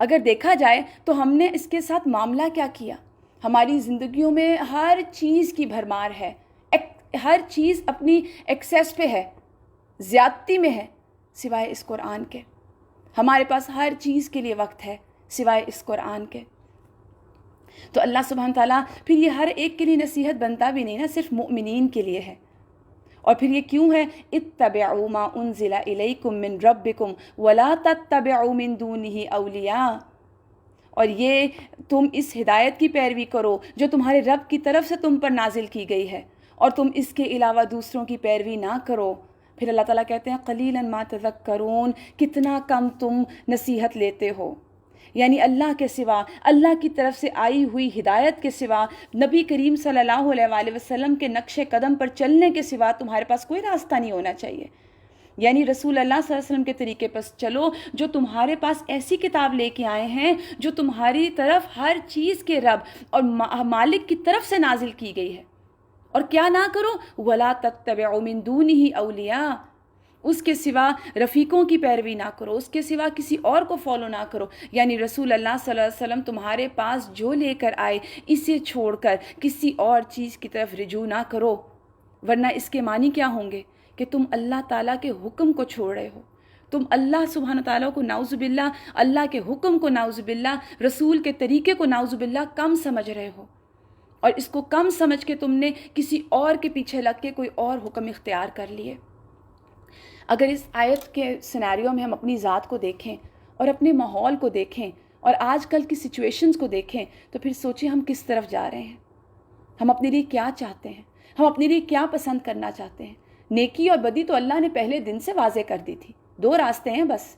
اگر دیکھا جائے تو ہم نے اس کے ساتھ معاملہ کیا کیا؟ ہماری زندگیوں میں ہر چیز کی بھرمار ہے، ہر چیز اپنی ایکسیس پہ ہے، زیادتی میں ہے، سوائے اس قرآن کے۔ ہمارے پاس ہر چیز کے لیے وقت ہے سوائے اس قرآن کے۔ تو اللہ سبحانہ تعالیٰ پھر یہ ہر ایک کے لیے نصیحت بنتا بھی نہیں نا، صرف مؤمنین کے لیے ہے۔ اور پھر یہ کیوں ہے؟ اتبعوا ما انزل الیکم من ربکم ولا تتبعوا من دونہ اولیاء، اور یہ تم اس ہدایت کی پیروی کرو جو تمہارے رب کی طرف سے تم پر نازل کی گئی ہے، اور تم اس کے علاوہ دوسروں کی پیروی نہ کرو۔ پھر اللہ تعالیٰ کہتے ہیں قلیلا ما تذکرون، کتنا کم تم نصیحت لیتے ہو۔ یعنی اللہ کے سوا، اللہ کی طرف سے آئی ہوئی ہدایت کے سوا، نبی کریم صلی اللہ علیہ وآلہ وسلم کے نقش قدم پر چلنے کے سوا تمہارے پاس کوئی راستہ نہیں ہونا چاہیے۔ یعنی رسول اللہ صلی اللہ علیہ وسلم کے طریقے پر چلو، جو تمہارے پاس ایسی کتاب لے کے آئے ہیں جو تمہاری طرف ہر چیز کے رب اور مالک کی طرف سے نازل کی گئی ہے۔ اور کیا نہ کرو؟ وَلَا تَتَّبِعُوا مِن دُونِهِ أَوْلِيَاءَ، اس کے سوا رفیقوں کی پیروی نہ کرو، اس کے سوا کسی اور کو فالو نہ کرو۔ یعنی رسول اللہ صلی اللہ علیہ وسلم تمہارے پاس جو لے کر آئے، اسے چھوڑ کر کسی اور چیز کی طرف رجوع نہ کرو، ورنہ اس کے معنی کیا ہوں گے کہ تم اللہ تعالیٰ کے حکم کو چھوڑ رہے ہو، تم اللہ سبحانہ تعالیٰ کو نعوذ باللہ، اللہ کے حکم کو نعوذ باللہ، رسول کے طریقے کو نعوذ باللہ کم سمجھ رہے ہو، اور اس کو کم سمجھ کے تم نے کسی اور کے پیچھے لگ کے کوئی اور حکم اختیار کر لیے۔ اگر اس آیت کے سینیریو میں ہم اپنی ذات کو دیکھیں اور اپنے ماحول کو دیکھیں اور آج کل کی سچویشنز کو دیکھیں تو پھر سوچیں ہم کس طرف جا رہے ہیں، ہم اپنے لیے کیا چاہتے ہیں، ہم اپنے لیے کیا پسند کرنا چاہتے ہیں۔ نیکی اور بدی تو اللہ نے پہلے دن سے واضح کر دی تھی، دو راستے ہیں بس۔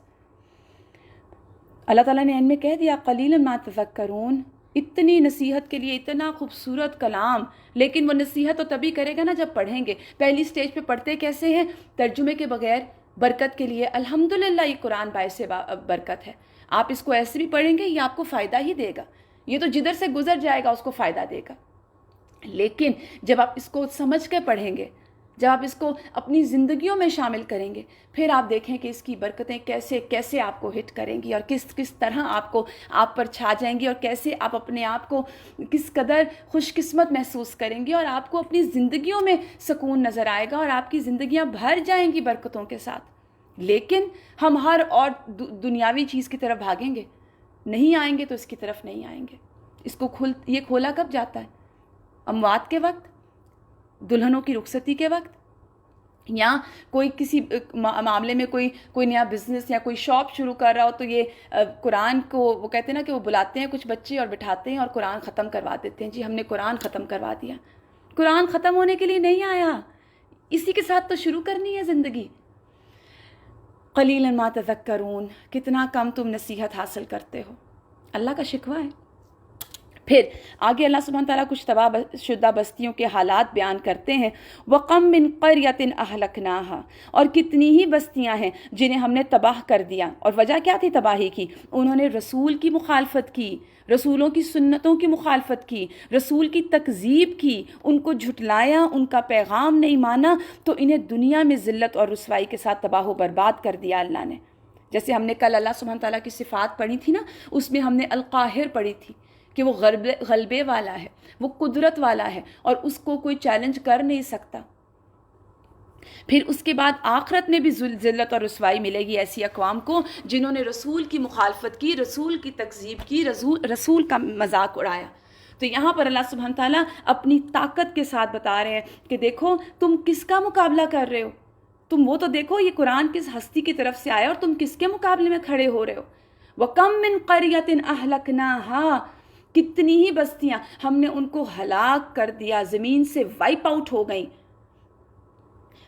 اللہ تعالیٰ نے ان میں کہہ دیا قلیلا ما تذکرون، اتنی نصیحت کے لیے اتنا خوبصورت کلام، لیکن وہ نصیحت تو تبھی کرے گا نا جب پڑھیں گے۔ پہلی سٹیج پہ پڑھتے کیسے ہیں؟ ترجمے کے بغیر، برکت کے لیے۔ الحمدللہ یہ قرآن باعث برکت ہے، آپ اس کو ایسے بھی پڑھیں گے، یہ آپ کو فائدہ ہی دے گا، یہ تو جدھر سے گزر جائے گا اس کو فائدہ دے گا۔ لیکن جب آپ اس کو سمجھ کے پڑھیں گے، جب آپ اس کو اپنی زندگیوں میں شامل کریں گے، پھر آپ دیکھیں کہ اس کی برکتیں کیسے کیسے آپ کو ہٹ کریں گی، اور کس طرح آپ پر چھا جائیں گی، اور کیسے آپ اپنے آپ کو کس قدر خوش قسمت محسوس کریں گے، اور آپ کو اپنی زندگیوں میں سکون نظر آئے گا، اور آپ کی زندگیاں بھر جائیں گی برکتوں کے ساتھ۔ لیکن ہم ہر اور دنیاوی چیز کی طرف بھاگیں گے، نہیں آئیں گے تو اس کی طرف نہیں آئیں گے۔ اس کو یہ کھولا کب جاتا ہے؟ اموات کے وقت، دلہنوں کی رخصتی کے وقت، یا کوئی کسی معاملے میں کوئی نیا بزنس یا کوئی شاپ شروع کر رہا ہو تو یہ قرآن کو وہ کہتے ہیں نا کہ وہ بلاتے ہیں کچھ بچے اور بٹھاتے ہیں اور قرآن ختم کروا دیتے ہیں، جی ہم نے قرآن ختم کروا دیا۔ قرآن ختم ہونے کے لیے نہیں آیا، اسی کے ساتھ تو شروع کرنی ہے زندگی۔ قلیلا ما تذکرون، کتنا کم تم نصیحت حاصل کرتے ہو، اللہ کا شکوہ ہے۔ پھر آگے اللہ سبحانہ تعالیٰ کچھ تباہ شدہ بستیوں کے حالات بیان کرتے ہیں۔ وَقَمْ مِنْ قَرْيَةٍ أَهْلَكْنَاهَا، اور کتنی ہی بستیاں ہیں جنہیں ہم نے تباہ کر دیا۔ اور وجہ کیا تھی تباہی کی؟ انہوں نے رسول کی مخالفت کی، رسولوں کی سنتوں کی مخالفت کی، رسول کی تکذیب کی، ان کو جھٹلایا، ان کا پیغام نہیں مانا، تو انہیں دنیا میں ذلت اور رسوائی کے ساتھ تباہ و برباد کر دیا اللہ نے۔ جیسے ہم نے کل اللہ سبحانہ تعالیٰ کی صفات پڑھی تھی نا، اس میں ہم نے القاہر پڑھی تھی کہ وہ غلبے والا ہے، وہ قدرت والا ہے، اور اس کو کوئی چیلنج کر نہیں سکتا۔ پھر اس کے بعد آخرت میں بھی ذلت اور رسوائی ملے گی ایسی اقوام کو جنہوں نے رسول کی مخالفت کی، رسول کی تکذیب کی، رسول کا مذاق اڑایا۔ تو یہاں پر اللہ سبحانہ تعالیٰ اپنی طاقت کے ساتھ بتا رہے ہیں کہ دیکھو تم کس کا مقابلہ کر رہے ہو، تم وہ تو دیکھو یہ قرآن کس ہستی کی طرف سے آیا اور تم کس کے مقابلے میں کھڑے ہو رہے ہو۔ وَكَمْ مِنْ قَرْيَةٍ أَهْلَكْنَاهَا، کتنی ہی بستیاں ہم نے ان کو ہلاک کر دیا، زمین سے وائپ آؤٹ ہو گئیں۔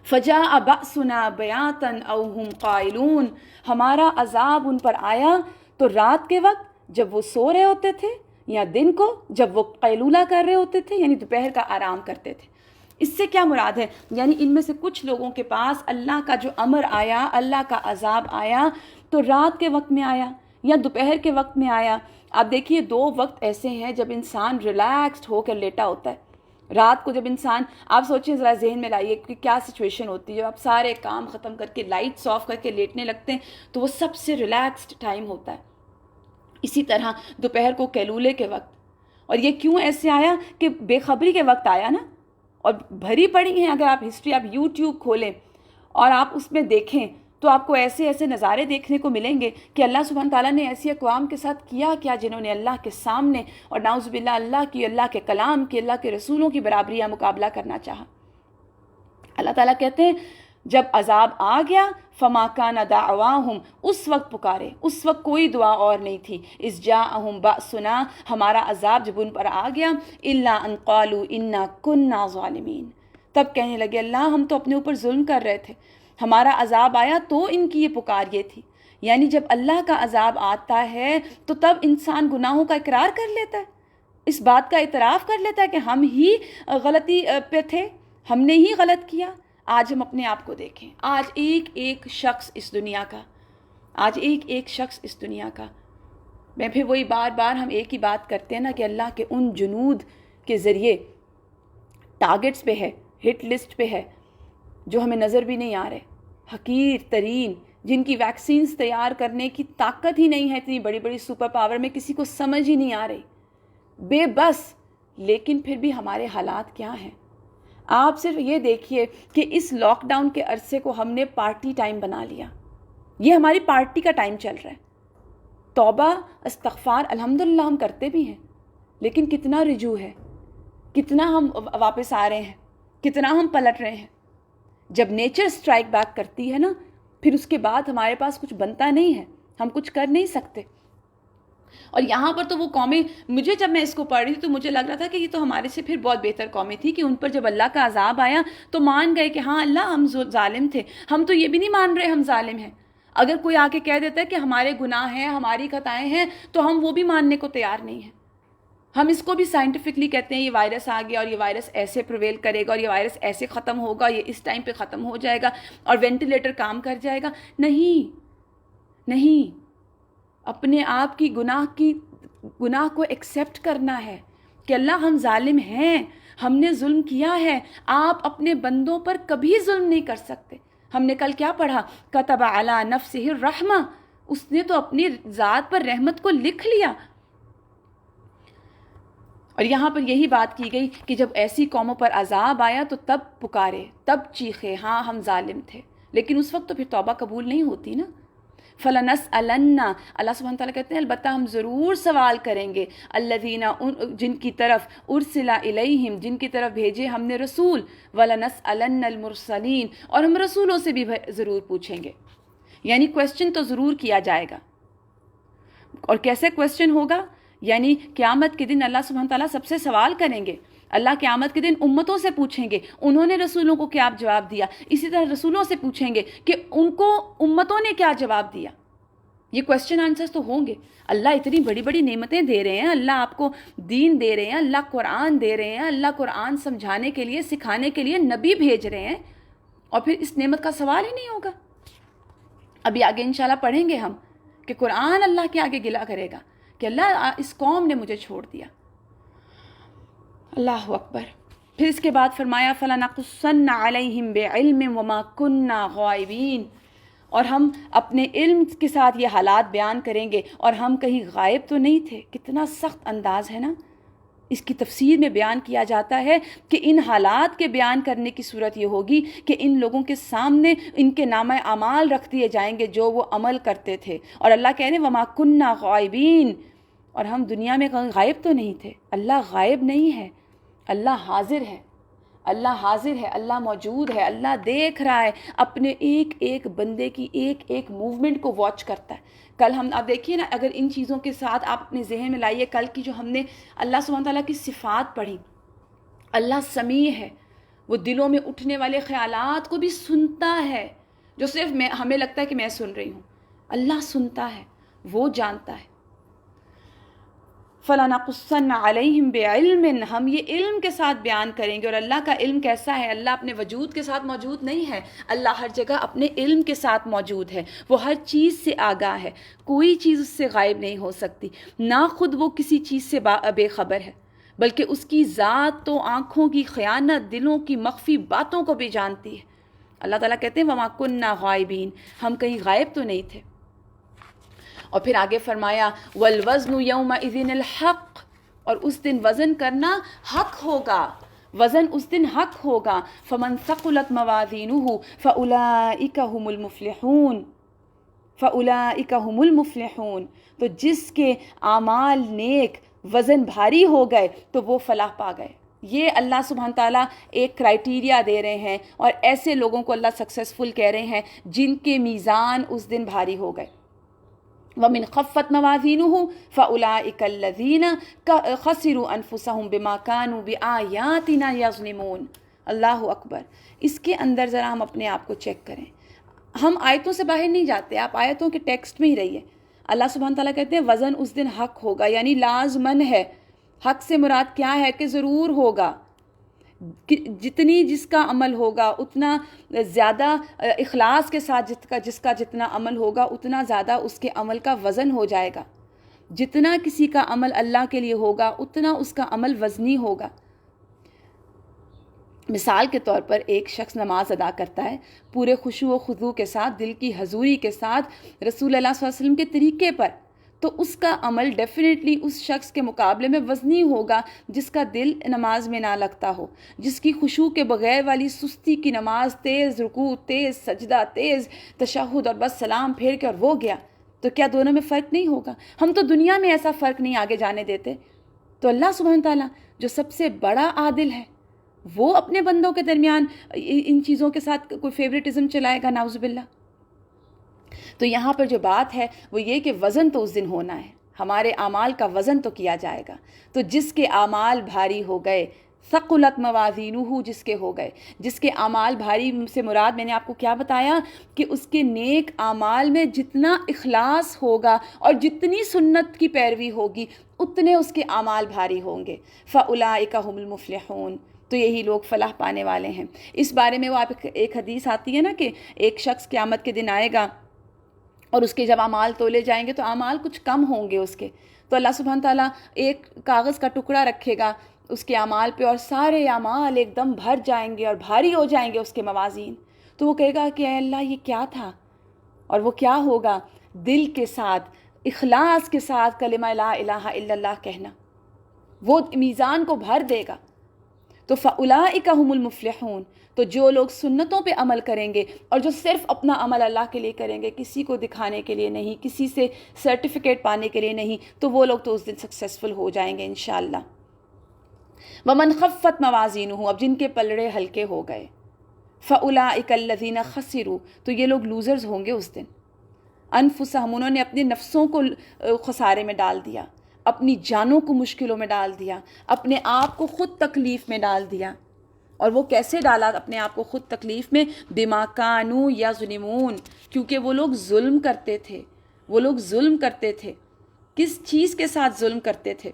فَجَاءَ بَأْسُنَا بَيَاتًا أَوْ هُمْ قَائِلُونَ، ہمارا عذاب ان پر آیا تو رات کے وقت جب وہ سو رہے ہوتے تھے، یا دن کو جب وہ قیلولہ کر رہے ہوتے تھے، یعنی دوپہر کا آرام کرتے تھے۔ اس سے کیا مراد ہے؟ یعنی ان میں سے کچھ لوگوں کے پاس اللہ کا جو امر آیا، اللہ کا عذاب آیا تو رات کے وقت میں آیا یا دوپہر کے وقت میں آیا۔ آپ دیکھیے دو وقت ایسے ہیں جب انسان ریلیکسڈ ہو کر لیٹا ہوتا ہے۔ رات کو جب انسان، آپ سوچیں ذرا ذہن میں لائیے کہ کیا سچویشن ہوتی ہے جب آپ سارے کام ختم کر کے لائٹس آف کر کے لیٹنے لگتے ہیں تو وہ سب سے ریلیکسڈ ٹائم ہوتا ہے۔ اسی طرح دوپہر کو کیلولے کے وقت. اور یہ کیوں ایسے آیا کہ بے خبری کے وقت آیا نا. اور بھری پڑی ہیں، اگر آپ ہسٹری، آپ یوٹیوب کھولیں اور آپ اس میں دیکھیں تو آپ کو ایسے ایسے نظارے دیکھنے کو ملیں گے کہ اللہ سبحانہ تعالیٰ نے ایسی اقوام کے ساتھ کیا کیا جنہوں نے اللہ کے سامنے اور نعوذ باللہ اللہ کے کلام کی، اللہ کے رسولوں کی برابری یا مقابلہ کرنا چاہا. اللہ تعالیٰ کہتے ہیں جب عذاب آ گیا فما کان دعواہم، اس وقت پکارے، اس وقت کوئی دعا اور نہیں تھی، اذ جاءہم بأسنا، ہمارا عذاب جب ان پر آ گیا، الا ان قالوا انا کنا ظالمین، تب کہنے لگے اللہ ہم تو اپنے اوپر ظلم کر رہے تھے، ہمارا عذاب آیا تو ان کی یہ پکار یہ تھی. یعنی جب اللہ کا عذاب آتا ہے تو تب انسان گناہوں کا اقرار کر لیتا ہے، اس بات کا اعتراف کر لیتا ہے کہ ہم ہی غلطی پہ تھے، ہم نے ہی غلط کیا. آج ہم اپنے آپ کو دیکھیں، آج ایک ایک شخص اس دنیا کا، آج ایک ایک شخص اس دنیا کا، میں پھر وہی بار بار ہم ایک ہی بات کرتے ہیں نا کہ اللہ کے ان جنود کے ذریعے ٹارگٹس پہ ہے، ہٹ لسٹ پہ ہے، جو ہمیں نظر بھی نہیں آ رہے، حقیر ترین، جن کی ویکسینز تیار کرنے کی طاقت ہی نہیں ہے، اتنی بڑی بڑی سپر پاور میں کسی کو سمجھ ہی نہیں آ رہی، بے بس. لیکن پھر بھی ہمارے حالات کیا ہیں؟ آپ صرف یہ دیکھیے کہ اس لاک ڈاؤن کے عرصے کو ہم نے پارٹی ٹائم بنا لیا، یہ ہماری پارٹی کا ٹائم چل رہا ہے. توبہ استغفار الحمدللہ ہم کرتے بھی ہیں، لیکن کتنا رجوع ہے، کتنا ہم واپس آ رہے ہیں، کتنا ہم پلٹ رہے ہیں. جب نیچر سٹرائک بیک کرتی ہے نا، پھر اس کے بعد ہمارے پاس کچھ بنتا نہیں ہے، ہم کچھ کر نہیں سکتے. اور یہاں پر تو وہ قومیں، مجھے جب میں اس کو پڑھ رہی تھی تو مجھے لگ رہا تھا کہ یہ تو ہمارے سے پھر بہت بہتر قومیں تھی، کہ ان پر جب اللہ کا عذاب آیا تو مان گئے کہ ہاں اللہ ہم ظالم تھے. ہم تو یہ بھی نہیں مان رہے ہم ظالم ہیں. اگر کوئی آ کے کہہ دیتا ہے کہ ہمارے گناہ ہیں، ہماری خطائیں ہیں، تو ہم وہ بھی ماننے کو تیار نہیں ہیں. ہم اس کو بھی سائنٹیفکلی کہتے ہیں یہ وائرس آ گیا اور یہ وائرس ایسے پریویل کرے گا اور یہ وائرس ایسے ختم ہوگا، یہ اس ٹائم پہ ختم ہو جائے گا اور وینٹیلیٹر کام کر جائے گا. نہیں، اپنے آپ کی گناہ کو ایکسیپٹ کرنا ہے کہ اللہ ہم ظالم ہیں، ہم نے ظلم کیا ہے. آپ اپنے بندوں پر کبھی ظلم نہیں کر سکتے. ہم نے کل کیا پڑھا؟ کتب علی نفسہ الرحمہ، اس نے تو اپنی ذات پر رحمت کو لکھ لیا. اور یہاں پر یہی بات کی گئی کہ جب ایسی قوموں پر عذاب آیا تو تب پکارے، تب چیخے ہاں ہم ظالم تھے. لیکن اس وقت تو پھر توبہ قبول نہیں ہوتی نا. فَلَنَسْأَلَنَّ، اللہ سبحانہ تعالیٰ کہتے ہیں البتہ ہم ضرور سوال کریں گے، الَّذِينَ، جن کی طرف اُرسِلَ إِلَيْهِمْ، جن کی طرف بھیجے ہم نے رسول، وَلَنَسْأَلَنَّ الْمُرْسَلِينَ، اور ہم رسولوں سے بھی ضرور پوچھیں گے. یعنی کویسچن تو ضرور کیا جائے گا. اور کیسے کویسچن ہوگا؟ یعنی قیامت کے دن اللہ سبحانہ تعالیٰ سب سے سوال کریں گے. اللہ قیامت کے دن امتوں سے پوچھیں گے انہوں نے رسولوں کو کیا جواب دیا، اسی طرح رسولوں سے پوچھیں گے کہ ان کو امتوں نے کیا جواب دیا. یہ کویسچن آنسرز تو ہوں گے. اللہ اتنی بڑی بڑی نعمتیں دے رہے ہیں، اللہ آپ کو دین دے رہے ہیں، اللہ قرآن دے رہے ہیں، اللہ قرآن سمجھانے کے لیے، سکھانے کے لیے نبی بھیج رہے ہیں، اور پھر اس نعمت کا سوال ہی نہیں ہوگا. ابھی آگے انشاءاللہ پڑھیں گے ہم کہ قرآن اللہ کے آگے گلا کرے گا کہ اللہ اس قوم نے مجھے چھوڑ دیا. اللہ اکبر. پھر اس کے بعد فرمایا فَلَنَقُصَّنَّ عَلَيْهِمْ بِعِلْمٍ وَمَا كُنَّا غَائِبِينَ، اور ہم اپنے علم کے ساتھ یہ حالات بیان کریں گے اور ہم کہیں غائب تو نہیں تھے. کتنا سخت انداز ہے نا. اس کی تفسیر میں بیان کیا جاتا ہے کہ ان حالات کے بیان کرنے کی صورت یہ ہوگی کہ ان لوگوں کے سامنے ان کے نامہ اعمال رکھ دیے جائیں گے جو وہ عمل کرتے تھے. اور اللہ کہہ رہے وَمَا كُنَّا غَائِبِينَ، اور ہم دنیا میں غائب تو نہیں تھے. اللہ غائب نہیں ہے، اللہ حاضر ہے، اللہ حاضر ہے، اللہ موجود ہے، اللہ دیکھ رہا ہے، اپنے ایک ایک بندے کی ایک ایک موومنٹ کو واچ کرتا ہے. کل ہم آپ دیکھیے نا، اگر ان چیزوں کے ساتھ آپ اپنے ذہن میں لائیے کل کی جو ہم نے اللہ سبحانہ تعالیٰ کی صفات پڑھی. اللہ سمیع ہے، وہ دلوں میں اٹھنے والے خیالات کو بھی سنتا ہے، جو صرف ہمیں لگتا ہے کہ میں سن رہی ہوں. اللہ سنتا ہے، وہ جانتا ہے. فَلَنَقُصَّنَّ عَلَيْهِمْ بِعِلْمٍ، ہم یہ علم کے ساتھ بیان کریں گے. اور اللہ کا علم کیسا ہے؟ اللہ اپنے وجود کے ساتھ موجود نہیں ہے، اللہ ہر جگہ اپنے علم کے ساتھ موجود ہے. وہ ہر چیز سے آگاہ ہے، کوئی چیز اس سے غائب نہیں ہو سکتی. نہ خود وہ کسی چیز سے بے خبر ہے، بلکہ اس کی ذات تو آنکھوں کی خیانت، دلوں کی مخفی باتوں کو بھی جانتی ہے. اللہ تعالیٰ کہتے ہیں وَمَا كُنَّا غَائِبِينَ، ہم کہیں غائب تو نہیں تھے. اور پھر آگے فرمایا والوزن یومئذ الحق، اور اس دن وزن کرنا حق ہوگا، وزن اس دن حق ہوگا. فمن ثقلت موازینہ فاولئک هم المفلحون، فاولئک هم المفلحون، تو جس کے اعمال نیک وزن بھاری ہو گئے تو وہ فلاح پا گئے. یہ اللہ سبحانہ تعالیٰ ایک کرائٹیریا دے رہے ہیں، اور ایسے لوگوں کو اللہ سکسیسفل کہہ رہے ہیں جن کے میزان اس دن بھاری ہو گئے. وَمِنْ خَفَّتْ مَوَازِينُهُ فَأُولَئِكَ الَّذِينَ خَسِرُوا أَنفُسَهُمْ بِمَا كَانُوا بِآيَاتِنَا يَظْلِمُونَ. اللہ اکبر. اس کے اندر ذرا ہم اپنے آپ کو چیک کریں. ہم آیتوں سے باہر نہیں جاتے، آپ آیتوں کے ٹیکسٹ میں ہی رہیے. اللہ سبحانہ تعالیٰ کہتے ہیں وزن اس دن حق ہوگا، یعنی لازمن ہے. حق سے مراد کیا ہے کہ ضرور ہوگا. جتنی جس کا عمل ہوگا اتنا زیادہ اخلاص کے ساتھ جس کا جتنا عمل ہوگا اتنا زیادہ اس کے عمل کا وزن ہو جائے گا. جتنا کسی کا عمل اللہ کے لیے ہوگا اتنا اس کا عمل وزنی ہوگا. مثال کے طور پر ایک شخص نماز ادا کرتا ہے پورے خشوع و خضوع کے ساتھ، دل کی حضوری کے ساتھ، رسول اللہ صلی اللہ علیہ وسلم کے طریقے پر، تو اس کا عمل ڈیفینیٹلی اس شخص کے مقابلے میں وزنی ہوگا جس کا دل نماز میں نہ لگتا ہو، جس کی خشوع کے بغیر والی سستی کی نماز، تیز رکوع، تیز سجدہ، تیز تشہد اور بس سلام پھیر کے اور وہ گیا. تو کیا دونوں میں فرق نہیں ہوگا؟ ہم تو دنیا میں ایسا فرق نہیں آگے جانے دیتے. تو اللہ سبحانہ تعالیٰ جو سب سے بڑا عادل ہے وہ اپنے بندوں کے درمیان ان چیزوں کے ساتھ کوئی فیوریٹزم چلائے گا؟ نعوذ باللہ. تو یہاں پر جو بات ہے وہ یہ کہ وزن تو اس دن ہونا ہے، ہمارے اعمال کا وزن تو کیا جائے گا. تو جس کے اعمال بھاری ہو گئے، ثقلت موازینہ، جس کے ہو گئے، جس کے اعمال بھاری سے مراد میں نے آپ کو کیا بتایا کہ اس کے نیک اعمال میں جتنا اخلاص ہوگا اور جتنی سنت کی پیروی ہوگی اتنے اس کے اعمال بھاری ہوں گے. فاولئک هم المفلحون، تو یہی لوگ فلاح پانے والے ہیں. اس بارے میں وہ آپ ایک حدیث آتی ہے نا کہ ایک شخص قیامت کے دن آئے گا اور اس کے جب اعمال تولے جائیں گے تو اعمال کچھ کم ہوں گے اس کے، تو اللہ سبحانہ تعالیٰ ایک کاغذ کا ٹکڑا رکھے گا اس کے اعمال پہ اور سارے اعمال ایک دم بھر جائیں گے اور بھاری ہو جائیں گے اس کے موازین. تو وہ کہے گا کہ اے اللہ یہ کیا تھا؟ اور وہ کیا ہوگا؟ دل کے ساتھ، اخلاص کے ساتھ کلمہ لا الہ الا اللہ کہنا، وہ میزان کو بھر دے گا. تو فاولئک هم المفلحون، تو جو لوگ سنتوں پہ عمل کریں گے اور جو صرف اپنا عمل اللہ کے لیے کریں گے، کسی کو دکھانے کے لیے نہیں، کسی سے سرٹیفکیٹ پانے کے لیے نہیں، تو وہ لوگ تو اس دن سکسیسفل ہو جائیں گے انشاءاللہ. ومن خفت موازینہ، اب جن کے پلڑے ہلکے ہو گئے، فاولئک الذین خسروا، تو یہ لوگ لوزرز ہوں گے اس دن. انفسہم، انہوں نے اپنے نفسوں کو خسارے میں ڈال دیا، اپنی جانوں کو مشکلوں میں ڈال دیا، اپنے آپ کو خود تکلیف میں ڈال دیا. اور وہ کیسے ڈالا اپنے آپ کو خود تکلیف میں؟ بما کانوا یظلمون، کیونکہ وہ لوگ ظلم کرتے تھے. وہ لوگ ظلم کرتے تھے. کس چیز کے ساتھ ظلم کرتے تھے؟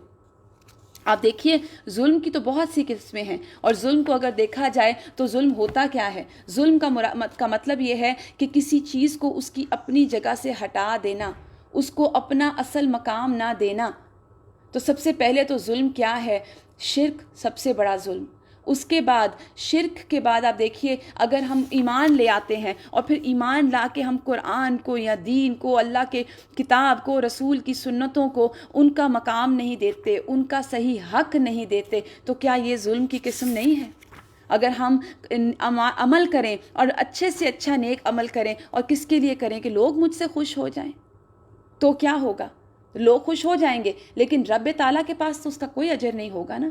آپ دیکھیے ظلم کی تو بہت سی قسمیں ہیں، اور ظلم کو اگر دیکھا جائے تو ظلم ہوتا کیا ہے؟ ظلم کا مطلب یہ ہے کہ کسی چیز کو اس کی اپنی جگہ سے ہٹا دینا، اس کو اپنا اصل مقام نہ دینا. تو سب سے پہلے تو ظلم کیا ہے؟ شرک سب سے بڑا ظلم. اس کے بعد شرک کے بعد آپ دیکھیے اگر ہم ایمان لے آتے ہیں اور پھر ایمان لا کے ہم قرآن کو یا دین کو، اللہ کے کتاب کو، رسول کی سنتوں کو ان کا مقام نہیں دیتے، ان کا صحیح حق نہیں دیتے، تو کیا یہ ظلم کی قسم نہیں ہے؟ اگر ہم عمل کریں اور اچھے سے اچھا نیک عمل کریں، اور کس کے لیے کریں؟ کہ لوگ مجھ سے خوش ہو جائیں، تو کیا ہوگا؟ لوگ خوش ہو جائیں گے لیکن رب تعالیٰ کے پاس تو اس کا کوئی اجر نہیں ہوگا نا.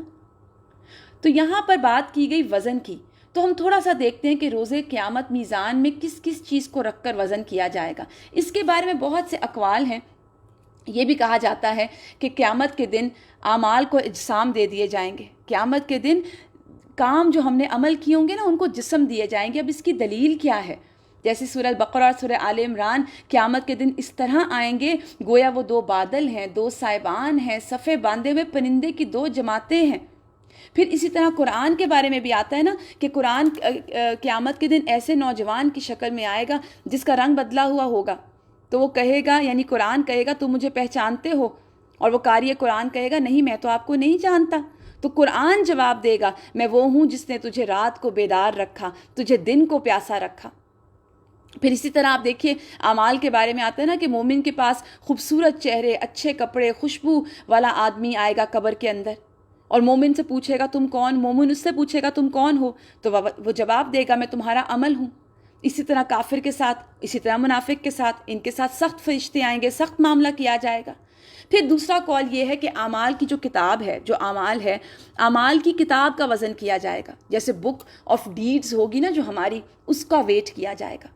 تو یہاں پر بات کی گئی وزن کی، تو ہم تھوڑا سا دیکھتے ہیں کہ روز قیامت میزان میں کس کس چیز کو رکھ کر وزن کیا جائے گا. اس کے بارے میں بہت سے اقوال ہیں. یہ بھی کہا جاتا ہے کہ قیامت کے دن اعمال کو اجسام دے دیے جائیں گے. قیامت کے دن کام جو ہم نے عمل کیے ہوں گے نا ان کو جسم دیے جائیں گے. اب اس کی دلیل کیا ہے؟ جیسے سورہ بقرہ اور سورہ آل عمران قیامت کے دن اس طرح آئیں گے گویا وہ دو بادل ہیں، دو سائبان ہیں، صفے باندھے ہوئے پرندے کی دو جماعتیں ہیں. پھر اسی طرح قرآن کے بارے میں بھی آتا ہے نا کہ قرآن قیامت کے دن ایسے نوجوان کی شکل میں آئے گا جس کا رنگ بدلا ہوا ہوگا. تو وہ کہے گا، یعنی قرآن کہے گا تم مجھے پہچانتے ہو؟ اور وہ قاری قرآن کہے گا نہیں میں تو آپ کو نہیں جانتا. تو قرآن جواب دے گا میں وہ ہوں جس نے تجھے رات کو بیدار رکھا، تجھے دن کو پیاسا رکھا. پھر اسی طرح آپ دیکھیے اعمال کے بارے میں آتا ہے نا کہ مومن کے پاس خوبصورت چہرے، اچھے کپڑے، خوشبو والا آدمی آئے گا قبر کے اندر، اور مومن سے پوچھے گا تم کون، مومن اس سے پوچھے گا تم کون ہو، تو وہ جواب دے گا میں تمہارا عمل ہوں۔ اسی طرح کافر کے ساتھ، اسی طرح منافق کے ساتھ، ان کے ساتھ سخت فرشتے آئیں گے، سخت معاملہ کیا جائے گا۔ پھر دوسرا قول یہ ہے کہ اعمال کی جو کتاب ہے، جو اعمال ہے، اعمال کی کتاب کا وزن کیا جائے گا، جیسے بک آف ڈیڈز ہوگی نا جو ہماری، اس کا ویٹ کیا جائے گا۔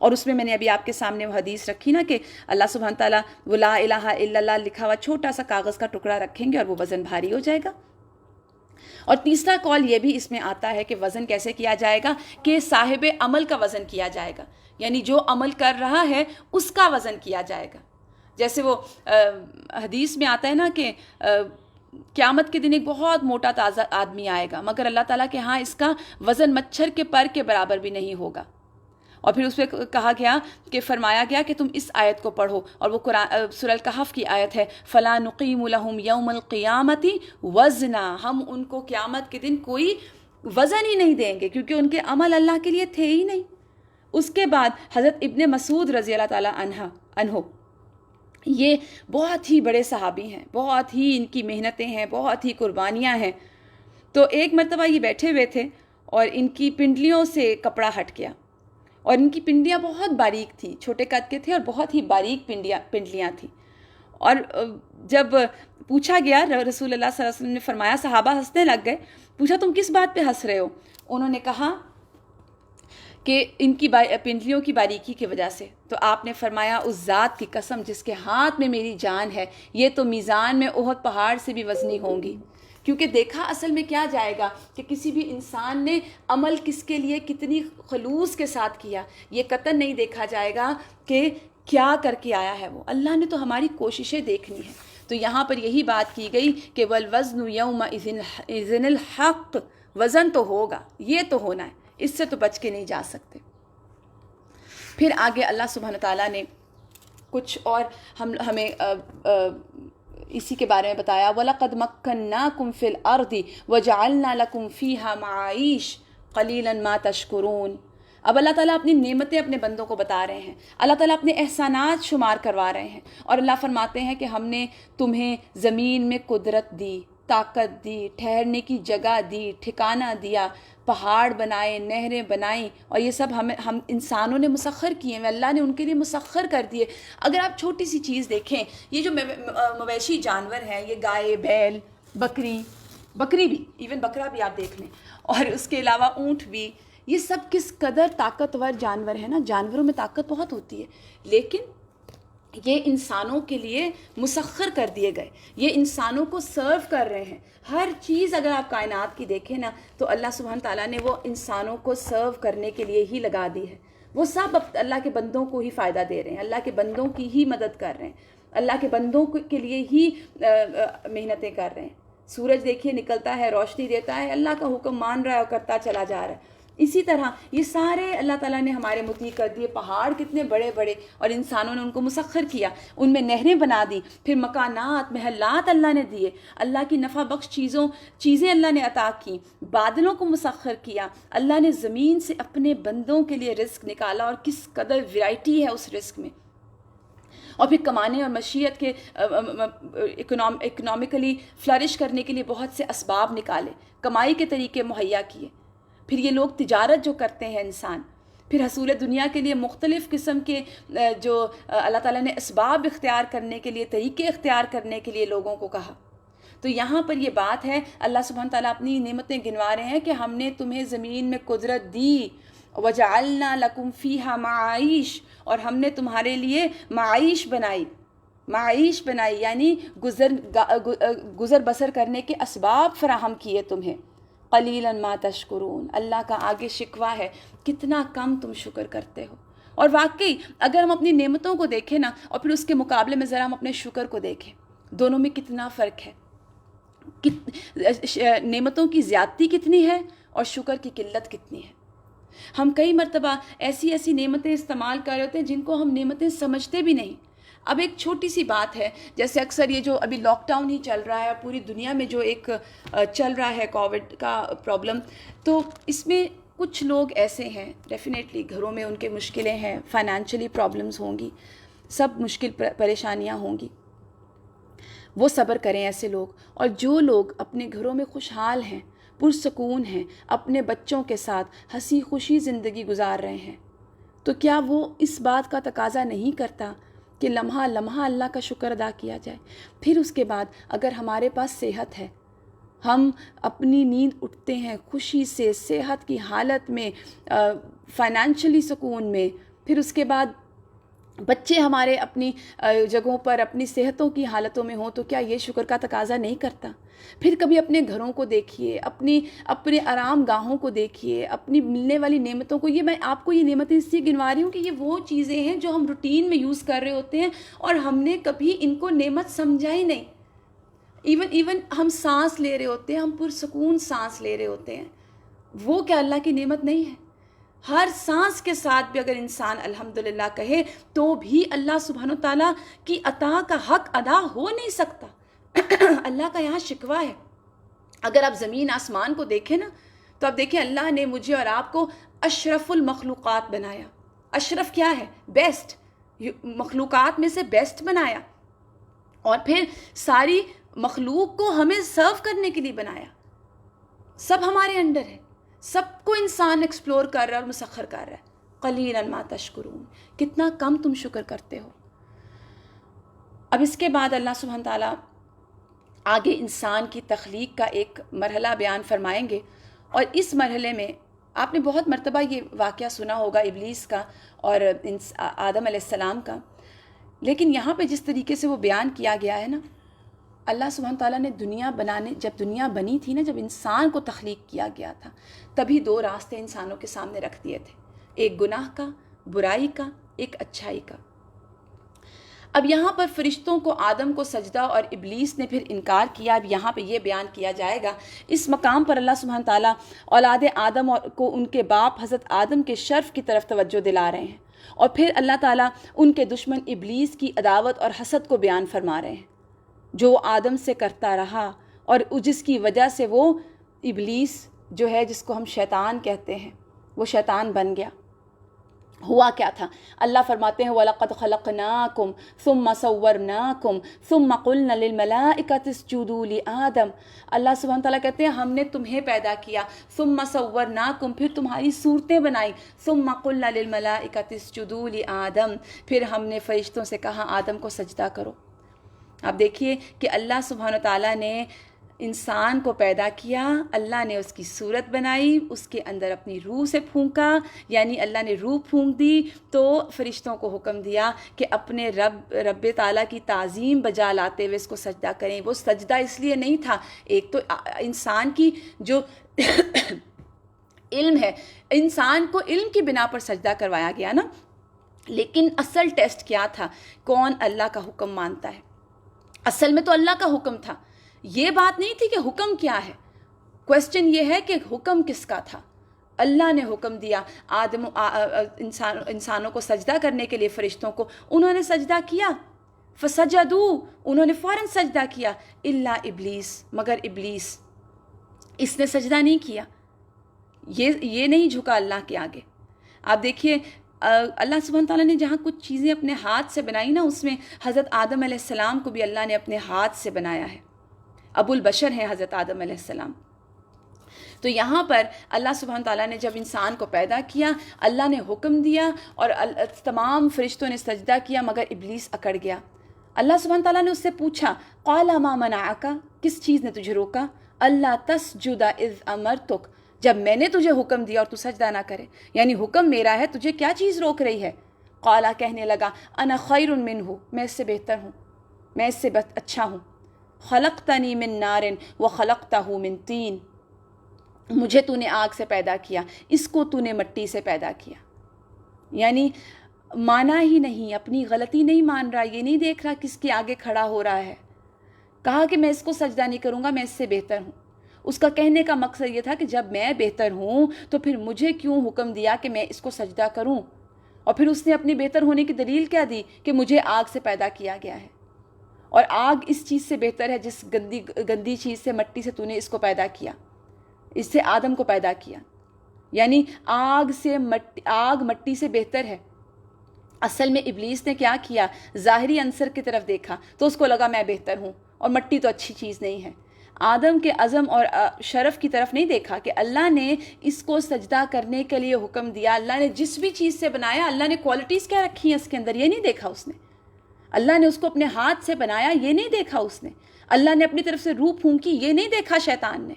اور اس میں نے ابھی آپ کے سامنے وہ حدیث رکھی نا کہ اللہ سبحانہ تعالیٰ وہ لا الہ الا اللہ لکھا ہوا چھوٹا سا کاغذ کا ٹکڑا رکھیں گے اور وہ وزن بھاری ہو جائے گا۔ اور تیسرا قول یہ بھی اس میں آتا ہے کہ وزن کیسے کیا جائے گا، کہ صاحب عمل کا وزن کیا جائے گا، یعنی جو عمل کر رہا ہے اس کا وزن کیا جائے گا۔ جیسے وہ حدیث میں آتا ہے نا کہ قیامت کے دن ایک بہت موٹا تازہ آدمی آئے گا، مگر اللہ تعالیٰ کے ہاں اس کا وزن مچھر کے پر کے برابر بھی نہیں ہوگا۔ اور پھر اس پہ کہا گیا کہ فرمایا گیا کہ تم اس آیت کو پڑھو، اور وہ قرآن سورہ الکہف کی آیت ہے، فَلَا نُقِيمُ لَهُمْ يَوْمَ الْقِيَامَةِ وَزْنًا، ہم ان کو قیامت کے دن کوئی وزن ہی نہیں دیں گے، کیونکہ ان کے عمل اللہ کے لیے تھے ہی نہیں۔ اس کے بعد حضرت ابن مسعود رضی اللہ تعالیٰ عنہ، یہ بہت ہی بڑے صحابی ہیں، بہت ہی ان کی محنتیں ہیں، بہت ہی قربانیاں ہیں۔ تو ایک مرتبہ یہ بیٹھے ہوئے تھے اور ان کی پنڈلیوں سے کپڑا ہٹ گیا، اور ان کی پنڈلیاں بہت باریک تھیں، چھوٹے قد کے تھے اور بہت ہی باریک پنڈلیاں تھیں۔ اور جب پوچھا گیا، رسول اللہ صلی اللہ علیہ وسلم نے فرمایا، صحابہ ہنسنے لگ گئے، پوچھا تم کس بات پہ ہنس رہے ہو؟ انہوں نے کہا کہ ان کی پنڈلیوں کی باریکی کی وجہ سے۔ تو آپ نے فرمایا اس ذات کی قسم جس کے ہاتھ میں میری جان ہے، یہ تو میزان میں احد پہاڑ سے بھی وزنی ہوں گی۔ کیونکہ دیکھا اصل میں کیا جائے گا کہ کسی بھی انسان نے عمل کس کے لیے کتنی خلوص کے ساتھ کیا، یہ قطعاً نہیں دیکھا جائے گا کہ کیا کر کے آیا ہے وہ، اللہ نے تو ہماری کوششیں دیکھنی ہیں۔ تو یہاں پر یہی بات کی گئی کہ والوزن یومئذ الحق، وزن تو ہوگا، یہ تو ہونا ہے، اس سے تو بچ کے نہیں جا سکتے۔ پھر آگے اللہ سبحانہ تعالیٰ نے کچھ اور ہمیں اسی کے بارے میں بتایا، وَلَقَدْ مَكَّنَّاكُمْ فِي الْأَرْضِ وَجَعَلْنَا لَكُمْ فِيهَا مَعَائِشَ قَلِيلًا مَا تَشْكُرُونَ۔ اب اللہ تعالیٰ اپنی نعمتیں اپنے بندوں کو بتا رہے ہیں، اللہ تعالیٰ اپنے احسانات شمار کروا رہے ہیں، اور اللہ فرماتے ہیں کہ ہم نے تمہیں زمین میں قدرت دی، طاقت دی، ٹھہرنے کی جگہ دی، ٹھکانہ دیا، پہاڑ بنائے، نہریں بنائیں، اور یہ سب ہم انسانوں نے مسخر کیے ہیں، اللہ نے ان کے لیے مسخر کر دیے۔ اگر آپ چھوٹی سی چیز دیکھیں، یہ جو مویشی جانور ہیں، یہ گائے، بیل، بکری بھی، ایون بکرا بھی آپ دیکھ لیں، اور اس کے علاوہ اونٹ بھی، یہ سب کس قدر طاقتور جانور ہیں نا، جانوروں میں طاقت بہت ہوتی ہے، لیکن یہ انسانوں کے لیے مسخر کر دیے گئے، یہ انسانوں کو سرو کر رہے ہیں۔ ہر چیز اگر آپ کائنات کی دیکھیں نا تو اللہ سبحانہ تعالیٰ نے وہ انسانوں کو سرو کرنے کے لیے ہی لگا دی ہے، وہ سب اللہ کے بندوں کو ہی فائدہ دے رہے ہیں، اللہ کے بندوں کی ہی مدد کر رہے ہیں، اللہ کے بندوں کے لیے ہی محنتیں کر رہے ہیں۔ سورج دیکھیے نکلتا ہے، روشنی دیتا ہے، اللہ کا حکم مان رہا ہے اور کرتا چلا جا رہا ہے۔ اسی طرح یہ سارے اللہ تعالیٰ نے ہمارے مطیع کر دیے، پہاڑ کتنے بڑے بڑے، اور انسانوں نے ان کو مسخر کیا، ان میں نہریں بنا دی، پھر مکانات، محلات اللہ نے دیے، اللہ کی نفع بخش چیزیں اللہ نے عطا کی، بادلوں کو مسخر کیا، اللہ نے زمین سے اپنے بندوں کے لیے رزق نکالا، اور کس قدر ویرائٹی ہے اس رزق میں، اور پھر کمانے اور معیشت کے اکنامکلی فلرش کرنے کے لیے بہت سے اسباب نکالے، کمائی کے طریقے مہیا کیے۔ پھر یہ لوگ تجارت جو کرتے ہیں انسان، پھر حصول دنیا کے لیے مختلف قسم کے جو اللہ تعالیٰ نے اسباب اختیار کرنے کے لیے، طریقے اختیار کرنے کے لیے لوگوں کو کہا۔ تو یہاں پر یہ بات ہے، اللہ سبحانہ تعالیٰ اپنی نعمتیں گنوا رہے ہیں کہ ہم نے تمہیں زمین میں قدرت دی، وَجَعَلْنَا لَكُمْ فِيهَا مَعَائِشَ، اور ہم نے تمہارے لیے معائش بنائی یعنی گزر بسر کرنے کے اسباب فراہم کیے تمہیں۔ قلیلاً ما تشکرون، اللہ کا آگے شکوہ ہے کتنا کم تم شکر کرتے ہو۔ اور واقعی اگر ہم اپنی نعمتوں کو دیکھیں نا، اور پھر اس کے مقابلے میں ذرا ہم اپنے شکر کو دیکھیں، دونوں میں کتنا فرق ہے، نعمتوں کی زیادتی کتنی ہے اور شکر کی قلت کتنی ہے۔ ہم کئی مرتبہ ایسی نعمتیں استعمال کر رہے ہوتے ہیں جن کو ہم نعمتیں سمجھتے بھی نہیں۔ اب ایک چھوٹی سی بات ہے، جیسے اکثر یہ جو ابھی لاک ڈاؤن ہی چل رہا ہے، پوری دنیا میں جو ایک چل رہا ہے کووڈ کا پرابلم، تو اس میں کچھ لوگ ایسے ہیں ڈیفینیٹلی گھروں میں ان کے مشکلیں ہیں، فائنینشلی پرابلمز ہوں گی، سب مشکل پریشانیاں ہوں گی، وہ صبر کریں ایسے لوگ. اور جو لوگ اپنے گھروں میں خوشحال ہیں، پرسکون ہیں، اپنے بچوں کے ساتھ ہنسی خوشی زندگی گزار رہے ہیں، تو کیا وہ اس بات کا تقاضا نہیں کرتا کہ لمحہ لمحہ اللہ کا شکر ادا کیا جائے؟ پھر اس کے بعد اگر ہمارے پاس صحت ہے، ہم اپنی نیند اٹھتے ہیں خوشی سے، صحت کی حالت میں، فائنینشلی سکون میں، پھر اس کے بعد بچے ہمارے اپنی جگہوں پر اپنی صحتوں کی حالتوں میں ہوں، تو کیا یہ شکر کا تقاضا نہیں کرتا؟ پھر کبھی اپنے گھروں کو دیکھیے، اپنے آرام گاہوں کو دیکھیے، اپنی ملنے والی نعمتوں کو. یہ میں آپ کو یہ نعمتیں اس لیے گنوا رہی ہوں کہ یہ وہ چیزیں ہیں جو ہم روٹین میں یوز کر رہے ہوتے ہیں اور ہم نے کبھی ان کو نعمت سمجھا ہی نہیں. ایون ہم سانس لے رہے ہوتے ہیں، ہم پرسکون سانس لے رہے ہوتے ہیں، وہ کیا اللہ کی نعمت نہیں ہے؟ ہر سانس کے ساتھ بھی اگر انسان الحمدللہ کہے تو بھی اللہ سبحانہ تعالیٰ کی عطا کا حق ادا ہو نہیں سکتا. اللہ کا یہاں شکوہ ہے. اگر آپ زمین آسمان کو دیکھیں نا، تو آپ دیکھیں اللہ نے مجھے اور آپ کو اشرف المخلوقات بنایا. اشرف کیا ہے؟ بیسٹ، مخلوقات میں سے بیسٹ بنایا. اور پھر ساری مخلوق کو ہمیں سرو کرنے کے لیے بنایا. سب ہمارے انڈر ہے، سب کو انسان ایکسپلور کر رہا ہے اور مسخر کر رہا ہے. قلیلا ما تشکرون، کتنا کم تم شکر کرتے ہو. اب اس کے بعد اللہ سبحانہ تعالیٰ آگے انسان کی تخلیق کا ایک مرحلہ بیان فرمائیں گے. اور اس مرحلے میں آپ نے بہت مرتبہ یہ واقعہ سنا ہوگا ابلیس کا اور آدم علیہ السلام کا، لیکن یہاں پہ جس طریقے سے وہ بیان کیا گیا ہے نا، اللہ سبحانہ تعالیٰ نے جب دنیا بنی تھی نا، جب انسان کو تخلیق کیا گیا تھا، تبھی دو راستے انسانوں کے سامنے رکھ دیے تھے، ایک گناہ کا، برائی کا، ایک اچھائی کا. اب یہاں پر فرشتوں کو آدم کو سجدہ اور ابلیس نے پھر انکار کیا. اب یہاں پہ یہ بیان کیا جائے گا. اس مقام پر اللہ سبحانہ تعالیٰ اولاد آدم کو ان کے باپ حضرت آدم کے شرف کی طرف توجہ دلا رہے ہیں، اور پھر اللہ تعالیٰ ان کے دشمن ابلیس کی عداوت اور حسد کو بیان فرما رہے ہیں، جو آدم سے کرتا رہا اور جس کی وجہ سے وہ ابلیس جو ہے، جس کو ہم شیطان کہتے ہیں، وہ شیطان بن گیا. ہوا کیا تھا؟ اللہ فرماتے ہیں وَلَقَدْ خَلَقْنَاكُمْ ثُمَّ صَوَّرْنَاكُمْ ثُمَّ قُلْنَا لِلْمَلَائِكَةِ اسْجُدُوا لِآدَمَ. اللہ سبحانہ تعالیٰ کہتے ہیں ہم نے تمہیں پیدا کیا، ثُمَّ صَوَّرْنَاكُمْ، پھر تمہاری صورتیں بنائی، ثُمَّ قُلْنَا لِلْمَلَائِكَةِ اسْجُدُوا لِآدَمَ، پھر ہم نے فرشتوں سے کہا آدم کو سجدہ کرو. آپ دیکھیے کہ اللہ سبحانہ تعالیٰ نے انسان کو پیدا کیا، اللہ نے اس کی صورت بنائی، اس کے اندر اپنی روح سے پھونکا، یعنی اللہ نے روح پھونک دی، تو فرشتوں کو حکم دیا کہ اپنے رب تعالیٰ کی تعظیم بجا لاتے ہوئے اس کو سجدہ کریں. وہ سجدہ اس لیے نہیں تھا، ایک تو انسان کی جو علم ہے، انسان کو علم کی بنا پر سجدہ کروایا گیا نا، لیکن اصل ٹیسٹ کیا تھا؟ کون اللہ کا حکم مانتا ہے. اصل میں تو اللہ کا حکم تھا، یہ بات نہیں تھی کہ حکم کیا ہے. کویسچن یہ ہے کہ حکم کس کا تھا. اللہ نے حکم دیا انسانوں کو سجدہ کرنے کے لیے، فرشتوں کو، انہوں نے سجدہ کیا. فسجدوا، انہوں نے فوراً سجدہ کیا. الا ابلیس، مگر ابلیس، اس نے سجدہ نہیں کیا، یہ نہیں جھکا اللہ کے آگے. آپ دیکھیے اللہ سبحانہ تعالیٰ نے جہاں کچھ چیزیں اپنے ہاتھ سے بنائی نا، اس میں حضرت آدم علیہ السلام کو بھی اللہ نے اپنے ہاتھ سے بنایا ہے. ابو البشر ہیں حضرت آدم علیہ السلام. تو یہاں پر اللہ سبحانہ تعالیٰ نے جب انسان کو پیدا کیا، اللہ نے حکم دیا اور تمام فرشتوں نے سجدہ کیا، مگر ابلیس اکڑ گیا. اللہ سبحانہ تعالیٰ نے اس سے پوچھا قال ما منعک، کس چیز نے تجھے روکا؟ اللہ تسجد اذ امرتک، جب میں نے تجھے حکم دیا اور تو سجدہ نہ کرے، یعنی حکم میرا ہے، تجھے کیا چیز روک رہی ہے؟ قالا، کہنے لگا انا خیر منہ، میں اس سے بہتر ہوں، میں اس سے اچھا ہوں. خلقتنی من نار وخلقتہ من طین، مجھے تو نے آگ سے پیدا کیا، اس کو تو نے مٹی سے پیدا کیا. یعنی مانا ہی نہیں، اپنی غلطی نہیں مان رہا، یہ نہیں دیکھ رہا کس کے آگے کھڑا ہو رہا ہے. کہا کہ میں اس کو سجدہ نہیں کروں گا، میں اس سے بہتر ہوں. اس کا کہنے کا مقصد یہ تھا کہ جب میں بہتر ہوں تو پھر مجھے کیوں حکم دیا کہ میں اس کو سجدہ کروں؟ اور پھر اس نے اپنی بہتر ہونے کی دلیل کیا دی کہ مجھے آگ سے پیدا کیا گیا ہے، اور آگ اس چیز سے بہتر ہے جس گندی چیز سے، مٹی سے تو نے اس کو پیدا کیا، اس سے آدم کو پیدا کیا. یعنی آگ مٹی سے بہتر ہے۔ اصل میں ابلیس نے کیا کیا، ظاہری عنصر کی طرف دیکھا تو اس کو لگا میں بہتر ہوں اور مٹی تو اچھی چیز نہیں ہے۔ آدم کے عزم اور شرف کی طرف نہیں دیکھا کہ اللہ نے اس کو سجدہ کرنے کے لیے حکم دیا، اللہ نے جس بھی چیز سے بنایا اللہ نے کوالٹیز کیا رکھی ہیں اس کے اندر، یہ نہیں دیکھا اس نے۔ اللہ نے اس کو اپنے ہاتھ سے بنایا، یہ نہیں دیکھا اس نے۔ اللہ نے اپنی طرف سے روح پھونکی، یہ نہیں دیکھا شیطان نے۔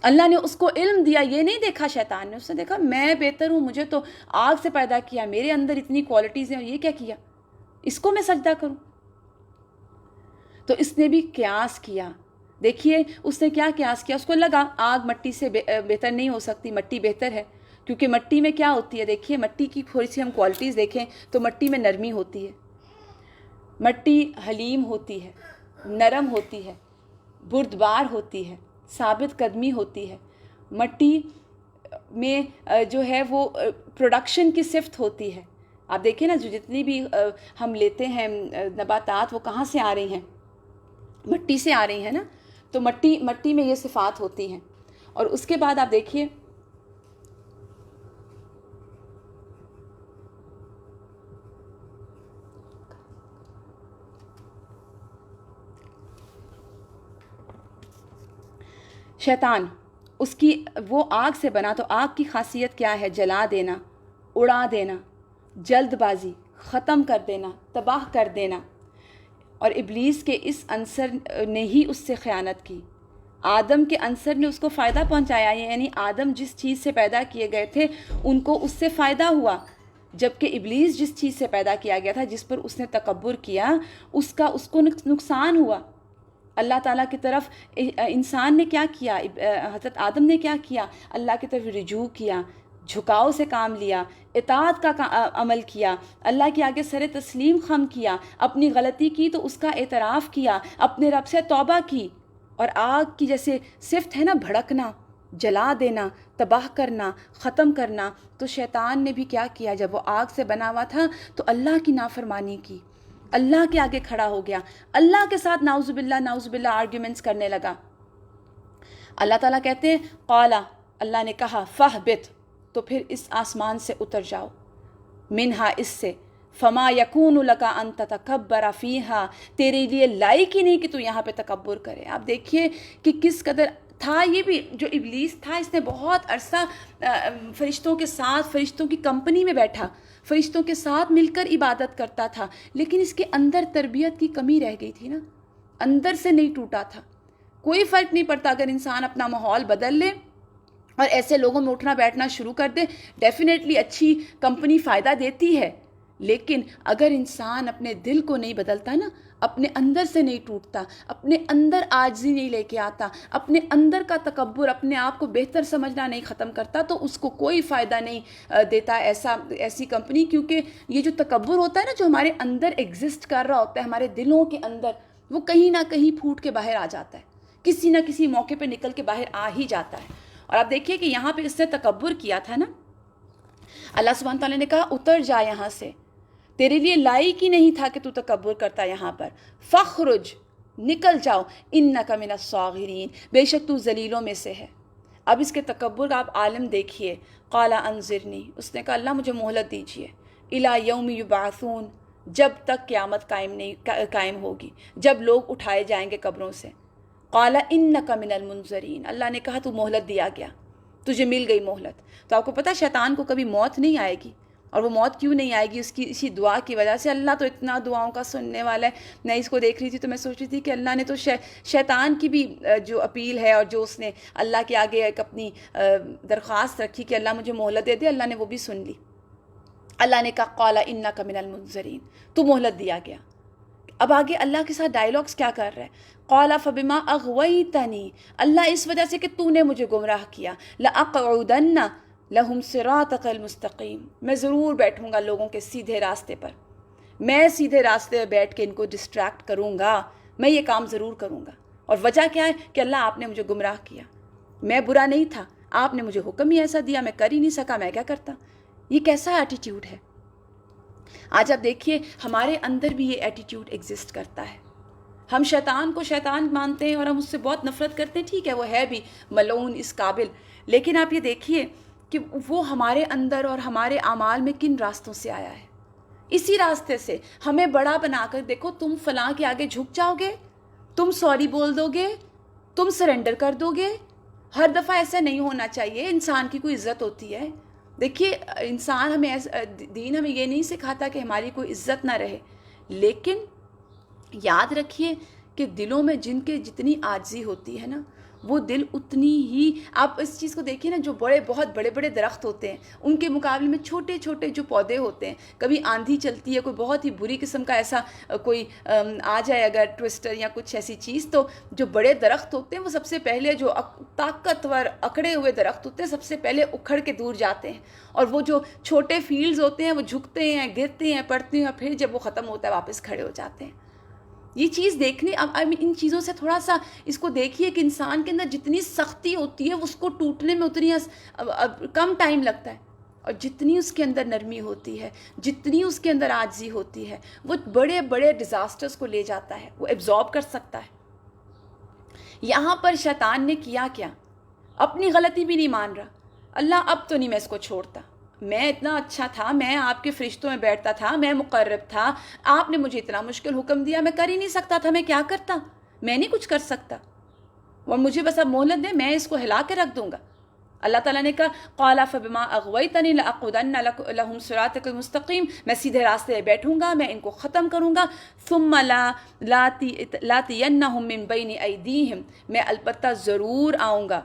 اللہ نے اس کو علم دیا، یہ نہیں دیکھا شیطان نے۔ اس نے دیکھا میں بہتر ہوں، مجھے تو آگ سے پیدا کیا، میرے اندر اتنی کوالٹیز ہیں، اور یہ کیا کیا، اس کو میں سجدہ کروں۔ تو اس نے بھی قیاس کیا۔ دیکھیے اس نے کیا قیاس کیا، اس کو لگا آگ مٹی سے بہتر نہیں ہو سکتی، مٹی بہتر ہے، کیونکہ مٹی میں کیا ہوتی ہے، دیکھیے مٹی کی تھوڑی سی ہم کوالٹیز دیکھیں تو مٹی میں نرمی ہوتی ہے، مٹی حلیم ہوتی ہے، نرم ہوتی ہے، بردبار ہوتی ہے، ثابت قدمی ہوتی ہے۔ مٹی میں جو ہے وہ پروڈکشن کی صفت ہوتی ہے۔ آپ دیکھیں نا جو جتنی بھی ہم لیتے ہیں نباتات وہ کہاں سے آ رہی ہیں، مٹی سے آ رہی ہیں نا، تو مٹی میں یہ صفات ہوتی ہیں۔ اور اس کے بعد آپ دیکھیے شیطان اس کی وہ آگ سے بنا، تو آگ کی خاصیت کیا ہے، جلا دینا، اڑا دینا، جلد بازی، ختم کر دینا، تباہ کر دینا۔ اور ابلیس کے اس عنصر نے ہی اس سے خیانت کی، آدم کے عنصر نے اس کو فائدہ پہنچایا، یعنی آدم جس چیز سے پیدا کیے گئے تھے ان کو اس سے فائدہ ہوا، جبکہ ابلیس جس چیز سے پیدا کیا گیا تھا، جس پر اس نے تکبر کیا، اس کو نقصان ہوا۔ اللہ تعالیٰ کی طرف انسان نے کیا کیا، حضرت آدم نے کیا کیا، اللہ کی طرف رجوع کیا، جھکاؤ سے کام لیا، اطاعت کا عمل کیا، اللہ کے آگے سر تسلیم خم کیا، اپنی غلطی کی تو اس کا اعتراف کیا، اپنے رب سے توبہ کی۔ اور آگ کی جیسے صفت ہے نا، بھڑکنا، جلا دینا، تباہ کرنا، ختم کرنا، تو شیطان نے بھی کیا کیا، جب وہ آگ سے بنا ہوا تھا تو اللہ کی نافرمانی کی، اللہ کے آگے کھڑا ہو گیا، اللہ کے ساتھ نعوذ باللہ آرگیومنٹس کرنے لگا۔ اللہ تعالیٰ کہتے ہیں قالا، اللہ نے کہا فاہبط، تو پھر اس آسمان سے اتر جاؤ، منہا، اس سے، فما یکون لک ان تتکبر فیہا، تیرے لیے لائق ہی نہیں کہ تو یہاں پہ تکبر کرے۔ آپ دیکھیے کہ کس قدر تھا، یہ بھی جو ابلیس تھا اس نے بہت عرصہ فرشتوں کے ساتھ، فرشتوں کی کمپنی میں بیٹھا، فرشتوں کے ساتھ مل کر عبادت کرتا تھا، لیکن اس کے اندر تربیت کی کمی رہ گئی تھی نا، اندر سے نہیں ٹوٹا تھا۔ کوئی فرق نہیں پڑتا اگر انسان اپنا ماحول بدل لے اور ایسے لوگوں میں اٹھنا بیٹھنا شروع کر دے، ڈیفینیٹلی اچھی کمپنی فائدہ دیتی ہے، لیکن اگر انسان اپنے دل کو نہیں بدلتا نا، اپنے اندر سے نہیں ٹوٹتا، اپنے اندر عاجزی نہیں لے کے آتا، اپنے اندر کا تکبر، اپنے آپ کو بہتر سمجھنا نہیں ختم کرتا، تو اس کو کوئی فائدہ نہیں دیتا ایسی کمپنی، کیونکہ یہ جو تکبر ہوتا ہے نا، جو ہمارے اندر ایگزسٹ کر رہا ہوتا ہے، ہمارے دلوں کے اندر، وہ کہیں نہ کہیں پھوٹ کے باہر آ جاتا ہے، کسی نہ کسی موقع پہ نکل کے باہر آ ہی جاتا ہے۔ اور آپ دیکھیے کہ یہاں پہ اس نے تکبر کیا تھا نا، اللہ سبحانہ تعالیٰ نے کہا اتر جا یہاں سے، تیرے لیے لائق ہی نہیں تھا کہ تو تکبر کرتا یہاں پر، فخرج، نکل جاؤ، انک من الصاغرین، بے شک تو ذلیلوں میں سے ہے۔ اب اس کے تکبر کا آپ عالم دیکھیے، قال انظرنی، اس نے کہا اللہ مجھے مہلت دیجیے، الی یوم یبعثون، جب تک قیامت قائم ہوگی، جب لوگ اٹھائے جائیں گے قبروں سے۔ قال انک من المنظرین، اللہ نے کہا تو مہلت دیا گیا، تجھے مل گئی مہلت۔ تو آپ کو پتہ شیطان کو کبھی موت نہیں آئے گی، اور وہ موت کیوں نہیں آئے گی، اس کی اسی دعا کی وجہ سے۔ اللہ تو اتنا دعاؤں کا سننے والا ہے۔ میں اس کو دیکھ رہی تھی تو میں سوچ رہی تھی کہ اللہ نے تو شیطان کی بھی جو اپیل ہے، اور جو اس نے اللہ کے آگے ایک اپنی درخواست رکھی کہ اللہ مجھے مہلت دے دے، اللہ نے وہ بھی سن لی۔ اللہ نے کہا قال انک من المنظرین، تو مہلت دیا گیا۔ اب آگے اللہ کے ساتھ ڈائلاگز کیا کر رہے ہیں، قال فبما اغویتنی، اللہ اس وجہ سے کہ تو نے مجھے گمراہ کیا، لاقعدن لہم صراطک المستقیم، میں ضرور بیٹھوں گا لوگوں کے سیدھے راستے پر، میں سیدھے راستے پر بیٹھ کے ان کو ڈسٹریکٹ کروں گا، میں یہ کام ضرور کروں گا۔ اور وجہ کیا ہے کہ اللہ آپ نے مجھے گمراہ کیا، میں برا نہیں تھا، آپ نے مجھے حکم ہی ایسا دیا، میں کر ہی نہیں سکا، میں کیا کرتا۔ یہ کیسا ایٹیٹیوڈ ہے؟ آج آپ دیکھیے ہمارے اندر بھی یہ ایٹیٹیوڈ ایگزسٹ کرتا ہے، ہم شیطان کو شیطان مانتے ہیں اور ہم اس سے بہت نفرت کرتے ہیں، ٹھیک ہے وہ ہے بھی ملعون اس قابل، لیکن آپ یہ دیکھیے کہ وہ ہمارے اندر اور ہمارے اعمال میں کن راستوں سے آیا ہے. اسی راستے سے ہمیں بڑا بنا کر دیکھو، تم فلاں کے آگے جھک جاؤ گے، تم سوری بول دو گے، تم سرنڈر کر دو گے. ہر دفعہ ایسا نہیں ہونا چاہیے. انسان کی کوئی عزت ہوتی ہے. دیکھیے انسان دین ہمیں یہ نہیں سکھاتا کہ ہماری کوئی عزت نہ رہے، لیکن یاد رکھیے کہ دلوں میں جن کے جتنی عاجزی ہوتی ہے نا، وہ دل اتنی ہی، آپ اس چیز کو دیکھیے نا، جو بہت بڑے بڑے درخت ہوتے ہیں ان کے مقابلے میں چھوٹے چھوٹے جو پودے ہوتے ہیں، کبھی آندھی چلتی ہے، کوئی بہت ہی بری قسم کا ایسا کوئی آ جائے اگر ٹوسٹر یا کچھ ایسی چیز، تو جو بڑے درخت ہوتے ہیں وہ سب سے پہلے، جو طاقتور اکڑے ہوئے درخت ہوتے ہیں، سب سے پہلے اکھڑ کے دور جاتے ہیں. اور وہ جو چھوٹے فیلڈز ہوتے ہیں وہ جھکتے ہیں، گرتے ہیں، پڑتے ہیں، اور پھر جب وہ ختم ہوتا ہے واپس کھڑے ہو جاتے ہیں. یہ چیز دیکھنے، اب ان چیزوں سے تھوڑا سا اس کو دیکھیے کہ انسان کے اندر جتنی سختی ہوتی ہے اس کو ٹوٹنے میں اتنی کم ٹائم لگتا ہے، اور جتنی اس کے اندر نرمی ہوتی ہے، جتنی اس کے اندر عاجزی ہوتی ہے، وہ بڑے بڑے ڈیزاسٹرز کو لے جاتا ہے، وہ ایبزارب کر سکتا ہے. یہاں پر شیطان نے کیا، اپنی غلطی بھی نہیں مان رہا. اللہ اب تو نہیں میں اس کو چھوڑتا، میں اتنا اچھا تھا، میں آپ کے فرشتوں میں بیٹھتا تھا، میں مقرب تھا، آپ نے مجھے اتنا مشکل حکم دیا، میں کر ہی نہیں سکتا تھا، میں کیا کرتا، میں نہیں کچھ کر سکتا، اور مجھے بس اب مہلت دے، میں اس کو ہلا کے رکھ دوں گا. اللہ تعالیٰ نے کہا قال فبما اغویتنی لاقعدن لهم صراطک المستقیم، میں سیدھے راستے پہ بیٹھوں گا، میں ان کو ختم کروں گا. ثم لاتینہم من بین ایدیہم، میں البتہ ضرور آؤں گا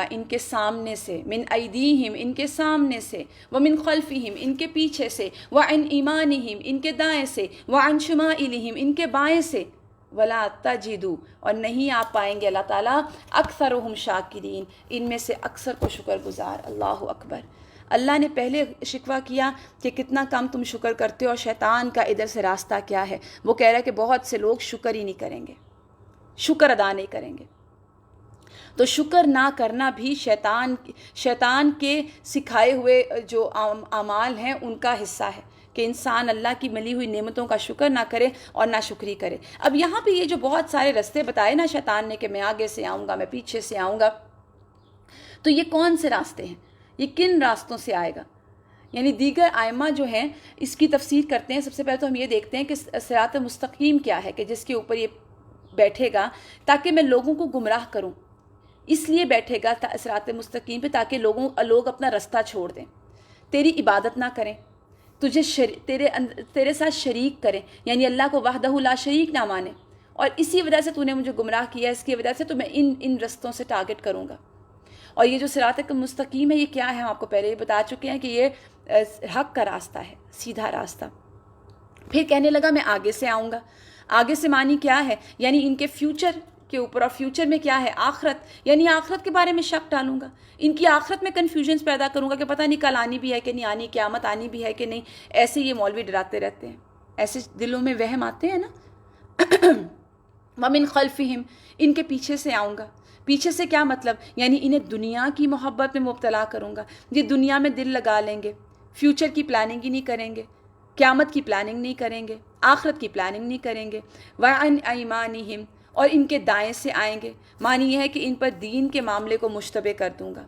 ان کے سامنے سے، من ایدیہم ان کے سامنے سے، ومن خلفہم ان کے پیچھے سے، وعن ایمانہم ان کے دائیں سے، وعن شمائلہم ان کے بائیں سے، ولا تجدو اور نہیں آپ پائیں گے اللہ تعالیٰ اکثرہم شاکرین، ان میں سے اکثر کو شکر گزار. اللہ اکبر. اللہ نے پہلے شکوہ کیا کہ کتنا کم تم شکر کرتے ہو، اور شیطان کا ادھر سے راستہ کیا ہے، وہ کہہ رہا ہے کہ بہت سے لوگ شکر ہی نہیں کریں گے، شکر ادا نہیں کریں گے. تو شکر نہ کرنا بھی شیطان کے سکھائے ہوئے جو اعمال ہیں ان کا حصہ ہے، کہ انسان اللہ کی ملی ہوئی نعمتوں کا شکر نہ کرے اور نہ شکری کرے. اب یہاں پہ یہ جو بہت سارے راستے بتائے نا شیطان نے، کہ میں آگے سے آؤں گا، میں پیچھے سے آؤں گا، تو یہ کون سے راستے ہیں، یہ کن راستوں سے آئے گا؟ یعنی دیگر ائمہ جو ہیں اس کی تفسیر کرتے ہیں. سب سے پہلے تو ہم یہ دیکھتے ہیں کہ صراط مستقیم کیا ہے، کہ جس کے اوپر یہ بیٹھے گا تاکہ میں لوگوں کو گمراہ کروں، اس لیے بیٹھے گا صراط مستقیم پہ تاکہ لوگ اپنا رستہ چھوڑ دیں، تیری عبادت نہ کریں، تیرے ساتھ شریک کریں، یعنی اللہ کو وحدہ لا شریک نہ مانیں، اور اسی وجہ سے تو نے مجھے گمراہ کیا، اس کی وجہ سے تو میں ان رستوں سے ٹارگٹ کروں گا. اور یہ جو صراط مستقیم ہے یہ کیا ہے، ہم آپ کو پہلے ہی بتا چکے ہیں کہ یہ حق کا راستہ ہے، سیدھا راستہ. پھر کہنے لگا میں آگے سے آؤں گا. آگے سے معنی کیا ہے، یعنی ان کے فیوچر کے اوپر، اور فیوچر میں کیا ہے، آخرت، یعنی آخرت کے بارے میں شک ڈالوں گا، ان کی آخرت میں کنفیوژنس پیدا کروں گا کہ پتہ نہیں کل آنی بھی ہے کہ نہیں آنی، قیامت آنی بھی ہے کہ نہیں. ایسے یہ مولوی ڈراتے رہتے ہیں، ایسے دلوں میں وہم آتے ہیں نا. ومن خلفہم ان کے پیچھے سے آؤں گا. پیچھے سے کیا مطلب، یعنی انہیں دنیا کی محبت میں مبتلا کروں گا، یہ دنیا میں دل لگا لیں گے، فیوچر کی پلاننگ ہی نہیں کریں گے، قیامت کی پلاننگ نہیں کریں گے، آخرت کی پلاننگ نہیں کریں گے. وعن ایمانہم اور ان کے دائیں سے آئیں گے، معنی یہ ہے کہ ان پر دین کے معاملے کو مشتبہ کر دوں گا.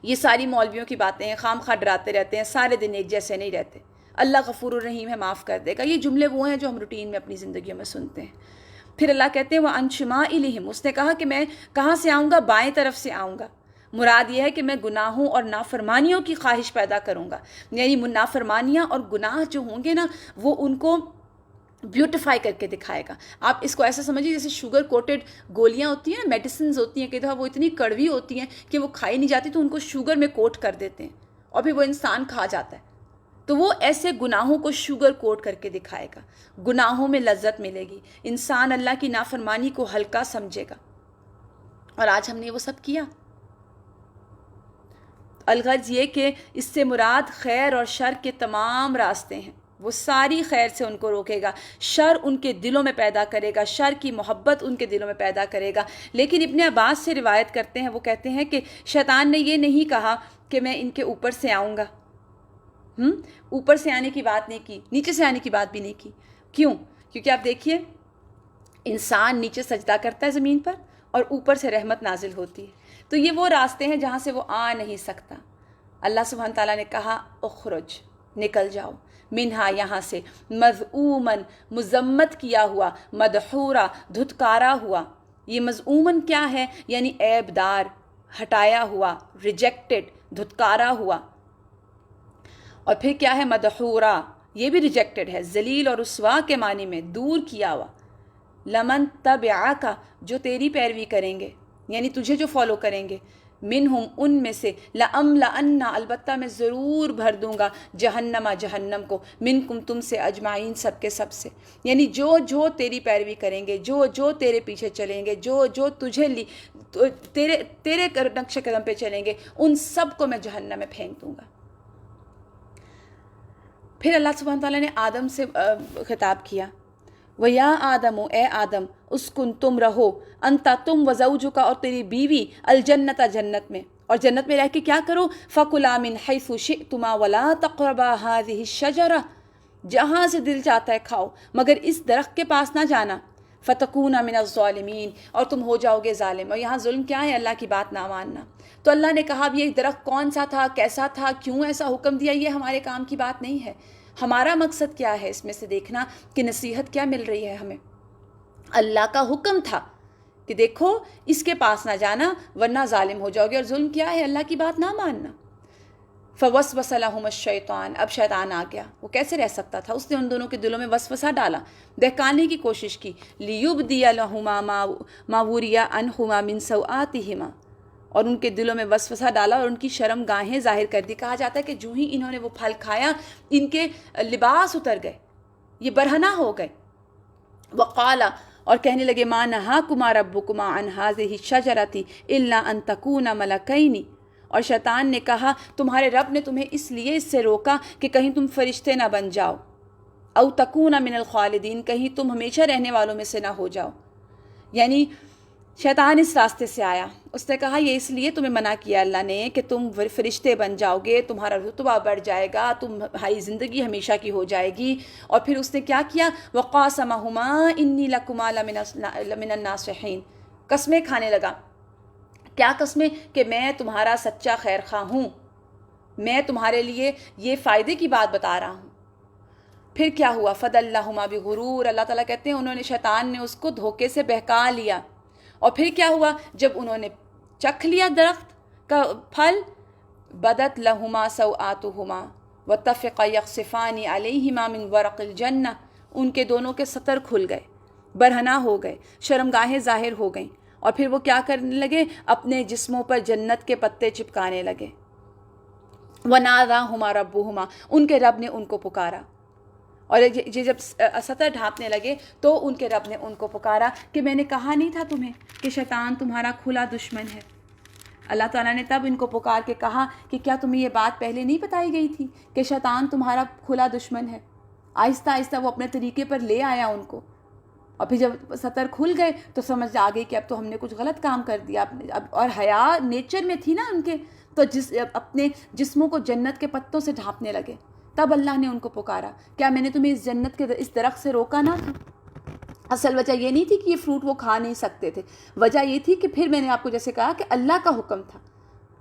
یہ ساری مولویوں کی باتیں ہیں، خام خواہ ڈراتے رہتے ہیں، سارے دن ایک جیسے نہیں رہتے. اللہ غفور الرحیم ہے، معاف کر دے گا. یہ جملے وہ ہیں جو ہم روٹین میں اپنی زندگیوں میں سنتے ہیں. پھر اللہ کہتے ہیں وَعَنْ شِمَائِلِهِمْ، اس نے کہا کہ میں کہاں سے آؤں گا، بائیں طرف سے آؤں گا. مراد یہ ہے کہ میں گناہوں اور نافرمانیوں کی خواہش پیدا کروں گا، یعنی نافرمانیاں اور گناہ جو ہوں گے نا وہ ان کو بیوٹیفائی کر کے دکھائے گا. آپ اس کو ایسا سمجھیے جیسے شوگر کوٹڈ گولیاں ہوتی ہیں، میڈیسنز ہوتی ہیں، کہ وہ اتنی کڑوی ہوتی ہیں کہ وہ کھائی نہیں جاتی، تو ان کو شوگر میں کوٹ کر دیتے ہیں اور پھر وہ انسان کھا جاتا ہے. تو وہ ایسے گناہوں کو شوگر کوٹ کر کے دکھائے گا، گناہوں میں لذت ملے گی، انسان اللہ کی نافرمانی کو ہلکا سمجھے گا. اور آج ہم نے وہ سب کیا. الغرض یہ کہ اس سے مراد خیر اور شر کے تمام راستے ہیں، وہ ساری خیر سے ان کو روکے گا، شر ان کے دلوں میں پیدا کرے گا، شر کی محبت ان کے دلوں میں پیدا کرے گا. لیکن ابن عباس سے روایت کرتے ہیں، وہ کہتے ہیں کہ شیطان نے یہ نہیں کہا کہ میں ان کے اوپر سے آؤں گا، اوپر سے آنے کی بات نہیں کی، نیچے سے آنے کی بات بھی نہیں کی. کیوں؟ کیونکہ آپ دیکھیے انسان نیچے سجدہ کرتا ہے زمین پر، اور اوپر سے رحمت نازل ہوتی ہے. تو یہ وہ راستے ہیں جہاں سے وہ آ نہیں سکتا. اللہ سبحانہ تعالیٰ نے کہا اخرج، نکل جاؤ، منہا یہاں سے، مذعومن مذمت کیا ہوا، مدحورا دھتکارا ہوا. یہ مذعومن کیا ہے؟ یعنی عیب دار، ہٹایا ہوا، ریجیکٹڈ، دھتکارا ہوا. اور پھر کیا ہے؟ مدحورا، یہ بھی ریجیکٹڈ ہے، ذلیل اور رسوا کے معنی میں، دور کیا ہوا. لمن تبعک، جو تیری پیروی کریں گے، یعنی تجھے جو فالو کریں گے، منہم، ان میں سے، لأملأن، البتہ میں ضرور بھر دوں گا، جہنم، جہنم کو، منکم، تم سے، اجمعین، سب کے سب سے. یعنی جو جو تیری پیروی کریں گے، جو جو تیرے پیچھے چلیں گے، جو جو تجھے تیرے نقش قدم پہ چلیں گے، ان سب کو میں جہنم میں پھینک دوں گا. پھر اللہ سبحانہ تعالیٰ نے آدم سے خطاب کیا، وَيَا آدَمُ، اے آدم، اسکن، تم رہو، انتا، تم، وزوجک، اور تیری بیوی، الجنت، جنت میں. اور جنت میں رہ کے کیا کرو؟ فَكُلَا مِنْ حَيْثُ شِئْتُمَا وَلَا تَقْرَبَا هَذِهِ الشَّجَرَةَ، جہاں سے دل چاہتا ہے کھاؤ، مگر اس درخت کے پاس نہ جانا. فَتَكُونَ مِنَ الظَّالِمِينَ، اور تم ہو جاؤ گے ظالم. اور یہاں ظلم کیا ہے؟ اللہ کی بات نہ ماننا. تو اللہ نے کہا اب یہ درخت کون سا تھا، کیسا تھا، کیوں ایسا حکم دیا، یہ ہمارے کام کی بات نہیں ہے. ہمارا مقصد کیا ہے اس میں سے دیکھنا کہ نصیحت کیا مل رہی ہے ہمیں. اللہ کا حکم تھا کہ دیکھو اس کے پاس نہ جانا ورنہ ظالم ہو جاؤ گے. اور ظلم کیا ہے؟ اللہ کی بات نہ ماننا. فوسوس لہم الشیطان، اب شیطان آ گیا. وہ کیسے رہ سکتا تھا؟ اس نے ان دونوں کے دلوں میں وسوسہ ڈالا، بہکانے کی کوشش کی. لیبدی لہما ما وری عنہما من سوآتہما، اور ان کے دلوں میں وسوسہ ڈالا اور ان کی شرم گاہیں ظاہر کر دی. کہا جاتا ہے کہ جو ہی انہوں نے وہ پھل کھایا، ان کے لباس اتر گئے، یہ برہنہ ہو گئے. وقالا، اور کہنے لگے، ما نہاکما ربکما عن ہذہ الشجرۃ الا ان تکونا ملکین. اور شیطان نے کہا تمہارے رب نے تمہیں اس لیے اس سے روکا کہ کہیں تم فرشتے نہ بن جاؤ، او تکونا من الخالدین، کہیں تم ہمیشہ رہنے والوں میں سے نہ ہو جاؤ. یعنی شیطان اس راستے سے آیا، اس نے کہا یہ اس لیے تمہیں منع کیا اللہ نے کہ تم فرشتے بن جاؤ گے، تمہارا رتبہ بڑھ جائے گا، تمہاری زندگی ہمیشہ کی ہو جائے گی. اور پھر اس نے کیا کیا؟ وَقَاسَمَهُمَا إِنِّي لَكُمَا لَمِنَ النَّاصِحِينَ، قسمیں کھانے لگا. کیا قسمیں؟ کہ میں تمہارا سچا خیر خواہ ہوں، میں تمہارے لیے یہ فائدے کی بات بتا رہا ہوں. پھر کیا ہوا؟ فَدَلَّهُمَا بِغُرُورٍ، اللہ تعالیٰ کہتے ہیں انہوں نے، شیطان نے اس کو دھوکے سے بہکا لیا. اور پھر کیا ہوا؟ جب انہوں نے چکھ لیا درخت کا پھل، بدت لہما سوآتہما واتفقا یخصفان علیہما من ورق الجنہ، ان کے دونوں کے ستر کھل گئے، برہنہ ہو گئے، شرمگاہیں ظاہر ہو گئیں. اور پھر وہ کیا کرنے لگے؟ اپنے جسموں پر جنت کے پتے چپکانے لگے. وناداہما ربہما، ان کے رب نے ان کو پکارا. اور یہ جب سطر ڈھانپنے لگے تو ان کے رب نے ان کو پکارا کہ میں نے کہا نہیں تھا تمہیں کہ شیطان تمہارا کھلا دشمن ہے. اللہ تعالیٰ نے تب ان کو پکار کے کہا کہ کیا تمہیں یہ بات پہلے نہیں بتائی گئی تھی کہ شیطان تمہارا کھلا دشمن ہے؟ آہستہ آہستہ وہ اپنے طریقے پر لے آیا ان کو. اور پھر جب سطر کھل گئے تو سمجھ آ گئی کہ اب تو ہم نے کچھ غلط کام کر دیا. اور حیا نیچر میں تھی نا ان کے، تو اپنے جسموں کو جنت کے پتوں سے ڈھانپنے لگے. تب اللہ نے ان کو پکارا، کیا میں نے تمہیں اس جنت کے اس درخت سے روکا نہ تھا؟ اصل وجہ یہ نہیں تھی کہ یہ فروٹ وہ کھا نہیں سکتے تھے، وجہ یہ تھی کہ پھر میں نے آپ کو جیسے کہا کہ اللہ کا حکم تھا،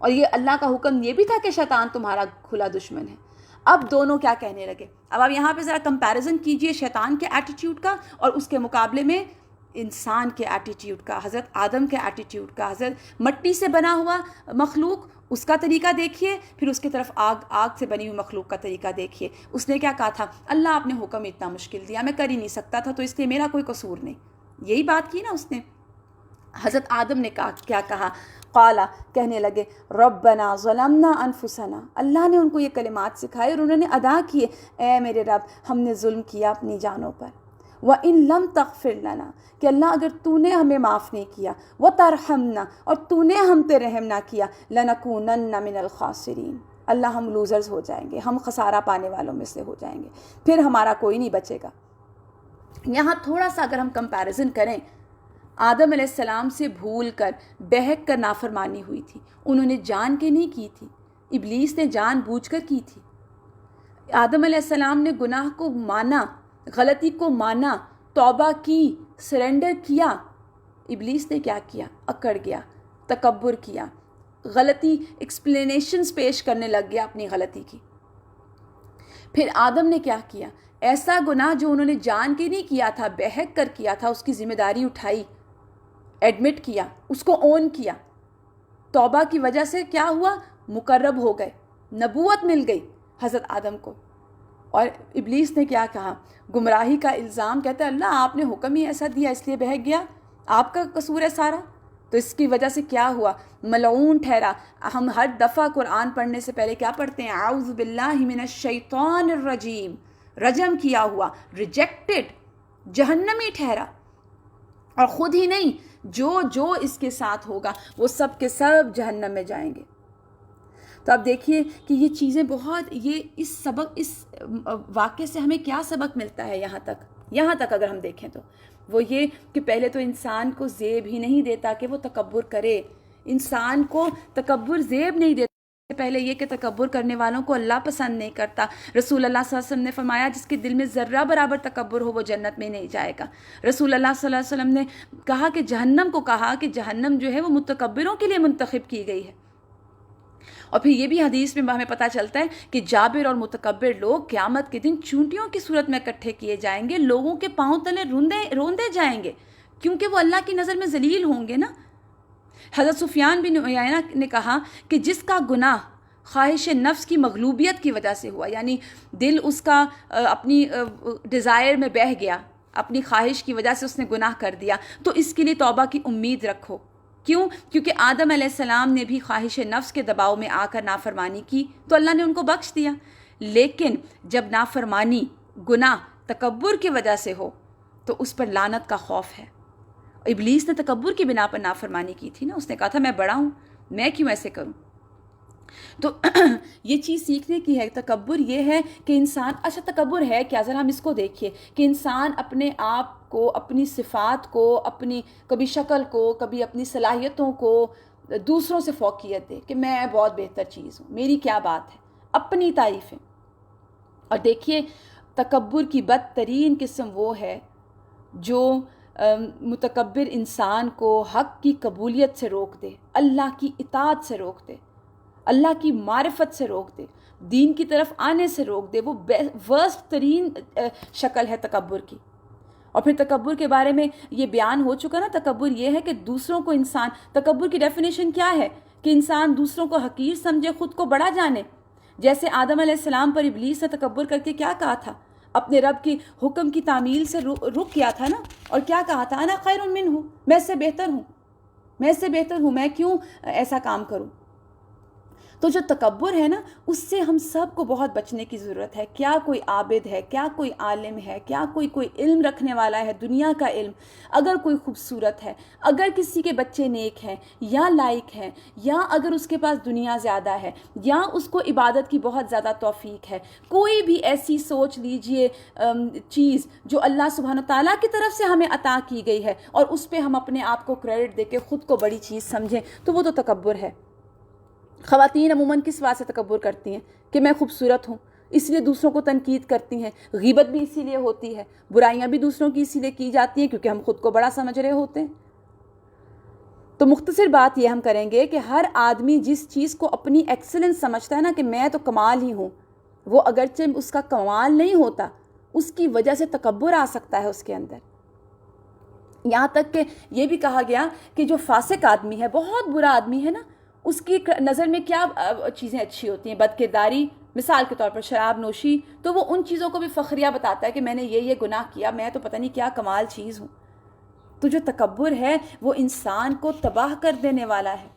اور یہ اللہ کا حکم یہ بھی تھا کہ شیطان تمہارا کھلا دشمن ہے. اب دونوں کیا کہنے لگے؟ اب آپ یہاں پہ ذرا کمپیریزن کیجئے شیطان کے ایٹیٹیوڈ کا اور اس کے مقابلے میں انسان کے ایٹیٹیوڈ کا، حضرت آدم کے ایٹیٹیوڈ کا. حضرت مٹی سے بنا ہوا مخلوق، اس کا طریقہ دیکھیے، پھر اس کی طرف آگ سے بنی ہوئی مخلوق کا طریقہ دیکھیے. اس نے کیا کہا تھا؟ اللہ آپ نے حکم اتنا مشکل دیا، میں کر ہی نہیں سکتا تھا، تو اس لیے میرا کوئی قصور نہیں. یہی بات کی نا اس نے. حضرت آدم نے کیا کہا؟ قالا، کہنے لگے، ربنا ظلمنا انفسنا، اللہ نے ان کو یہ کلمات سکھائے اور انہوں نے ادا کیے، اے میرے رب ہم نے ظلم کیا اپنی جانوں پر. وَإِن لَمْ تَغْفِرْ لَنَا، کہ اللہ اگر تو نے ہمیں معاف نہیں کیا، وَتَرْحَمْنَا، اور تو نے ہم پہ رحم نہ کیا، لَنَكُونَنَّ مِنَ الْخَاسِرِينَ، اللہ ہم لوزرز ہو جائیں گے، ہم خسارہ پانے والوں میں سے ہو جائیں گے، پھر ہمارا کوئی نہیں بچے گا. یہاں تھوڑا سا اگر ہم کمپیریزن کریں، آدم علیہ السلام سے بھول کر بہک کر نافرمانی ہوئی تھی، انہوں نے جان کے نہیں کی تھی، ابلیس نے جان بوجھ کر کی تھی. آدم علیہ السلام نے گناہ کو مانا، غلطی کو مانا، توبہ کی، سرنڈر کیا. ابلیس نے کیا کیا؟ اکڑ گیا، تکبر کیا، غلطی ایکسپلینیشنز پیش کرنے لگ گیا اپنی غلطی کی۔ پھر آدم نے کیا کیا؟ ایسا گناہ جو انہوں نے جان کے نہیں کیا تھا، بہک کر کیا تھا، اس کی ذمہ داری اٹھائی، ایڈمٹ کیا، اس کو اون کیا۔ توبہ کی وجہ سے کیا ہوا؟ مقرب ہو گئے، نبوت مل گئی حضرت آدم کو۔ اور ابلیس نے کیا کہا؟ گمراہی کا الزام، کہتا ہے اللہ آپ نے حکم ہی ایسا دیا اس لیے بہک گیا، آپ کا قصور ہے سارا۔ تو اس کی وجہ سے کیا ہوا؟ ملعون ٹھہرا۔ ہم ہر دفعہ قرآن پڑھنے سے پہلے کیا پڑھتے ہیں؟ اعوذ باللہ من الشیطان الرجیم، رجم کیا ہوا، ریجیکٹڈ، جہنمی ٹھہرا۔ اور خود ہی نہیں، جو اس کے ساتھ ہوگا وہ سب کے سب جہنم میں جائیں گے۔ تو اب دیکھیے کہ یہ چیزیں بہت، یہ اس واقعے سے ہمیں کیا سبق ملتا ہے یہاں تک اگر ہم دیکھیں تو وہ یہ کہ پہلے تو انسان کو زیب ہی نہیں دیتا کہ وہ تکبر کرے، انسان کو تکبر زیب نہیں دیتا۔ پہلے یہ کہ تکبر کرنے والوں کو اللہ پسند نہیں کرتا۔ رسول اللہ صلی اللہ علیہ وسلم نے فرمایا جس کے دل میں ذرہ برابر تکبر ہو وہ جنت میں نہیں جائے گا۔ رسول اللہ صلی اللہ علیہ وسلم نے کہا کہ جہنم جو ہے وہ متکبروں کے لیے منتخب کی گئی ہے۔ اور پھر یہ بھی حدیث میں ہمیں پتہ چلتا ہے کہ جابر اور متکبر لوگ قیامت کے دن چونٹیوں کی صورت میں اکٹھے کیے جائیں گے، لوگوں کے پاؤں تلے روندے جائیں گے، کیونکہ وہ اللہ کی نظر میں ذلیل ہوں گے نا۔ حضرت سفیان بن عیینہ نے کہا کہ جس کا گناہ خواہش نفس کی مغلوبیت کی وجہ سے ہوا، یعنی دل اس کا اپنی ڈیزائر میں بہہ گیا، اپنی خواہش کی وجہ سے اس نے گناہ کر دیا، تو اس کے لیے توبہ کی امید رکھو۔ کیوں؟ کیونکہ آدم علیہ السلام نے بھی خواہش نفس کے دباؤ میں آ کر نافرمانی کی تو اللہ نے ان کو بخش دیا۔ لیکن جب نافرمانی، گناہ تکبر کی وجہ سے ہو تو اس پر لعنت کا خوف ہے۔ ابلیس نے تکبر کی بنا پر نافرمانی کی تھی نا، اس نے کہا تھا میں بڑا ہوں، میں کیوں ایسے کروں۔ تو یہ چیز سیکھنے کی ہے۔ تکبر یہ ہے کہ انسان، اچھا تکبر ہے کیا؟ ذرا ہم اس کو دیکھیے کہ انسان اپنے آپ کو، اپنی صفات کو، اپنی کبھی شکل کو، کبھی اپنی صلاحیتوں کو دوسروں سے فوقیت دے کہ میں بہت بہتر چیز ہوں، میری کیا بات ہے، اپنی تعریفیں۔ اور دیکھیے تکبر کی بدترین قسم وہ ہے جو متکبر انسان کو حق کی قبولیت سے روک دے، اللہ کی اطاعت سے روک دے، اللہ کی معرفت سے روک دے، دین کی طرف آنے سے روک دے۔ وہ ورسٹ ترین شکل ہے تکبر کی۔ اور پھر تکبر کے بارے میں یہ بیان ہو چکا نا، تکبر یہ ہے کہ دوسروں کو انسان، تکبر کی ڈیفینیشن کیا ہے؟ کہ انسان دوسروں کو حقیر سمجھے، خود کو بڑا جانے۔ جیسے آدم علیہ السلام پر ابلیس نے تکبر کر کے کیا کہا تھا؟ اپنے رب کی حکم کی تعمیل سے رک کیا تھا نا، اور کیا کہا تھا؟ انا خیر منہ، میں اس سے بہتر ہوں، میں کیوں ایسا کام کروں۔ تو جو تکبر ہے نا، اس سے ہم سب کو بہت بچنے کی ضرورت ہے۔ کیا کوئی عابد ہے، کیا کوئی عالم ہے، کیا کوئی علم رکھنے والا ہے، دنیا کا علم، اگر کوئی خوبصورت ہے، اگر کسی کے بچے نیک ہیں یا لائق ہیں، یا اگر اس کے پاس دنیا زیادہ ہے، یا اس کو عبادت کی بہت زیادہ توفیق ہے، کوئی بھی ایسی سوچ لیجئے چیز جو اللہ سبحانہ تعالیٰ کی طرف سے ہمیں عطا کی گئی ہے، اور اس پہ ہم اپنے آپ کو کریڈٹ دے کے خود کو بڑی چیز سمجھیں، تو وہ تو تکبر ہے۔ خواتین عموماً کس بات سے تکبر کرتی ہیں؟ کہ میں خوبصورت ہوں، اس لیے دوسروں کو تنقید کرتی ہیں۔ غیبت بھی اسی لیے ہوتی ہے، برائیاں بھی دوسروں کی اسی لیے کی جاتی ہیں کیونکہ ہم خود کو بڑا سمجھ رہے ہوتے ہیں۔ تو مختصر بات یہ ہم کریں گے کہ ہر آدمی جس چیز کو اپنی ایکسلنس سمجھتا ہے نا کہ میں تو کمال ہی ہوں، وہ اگرچہ اس کا کمال نہیں ہوتا، اس کی وجہ سے تکبر آ سکتا ہے اس کے اندر۔ یہاں تک کہ یہ بھی کہا گیا کہ جو فاسق آدمی ہے، بہت برا آدمی ہے نا، اس کی نظر میں کیا چیزیں اچھی ہوتی ہیں؟ بد کرداری، مثال کے طور پر شراب نوشی، تو وہ ان چیزوں کو بھی فخریہ بتاتا ہے کہ میں نے یہ گناہ کیا، میں تو پتہ نہیں کیا کمال چیز ہوں۔ تو جو تکبر ہے وہ انسان کو تباہ کر دینے والا ہے۔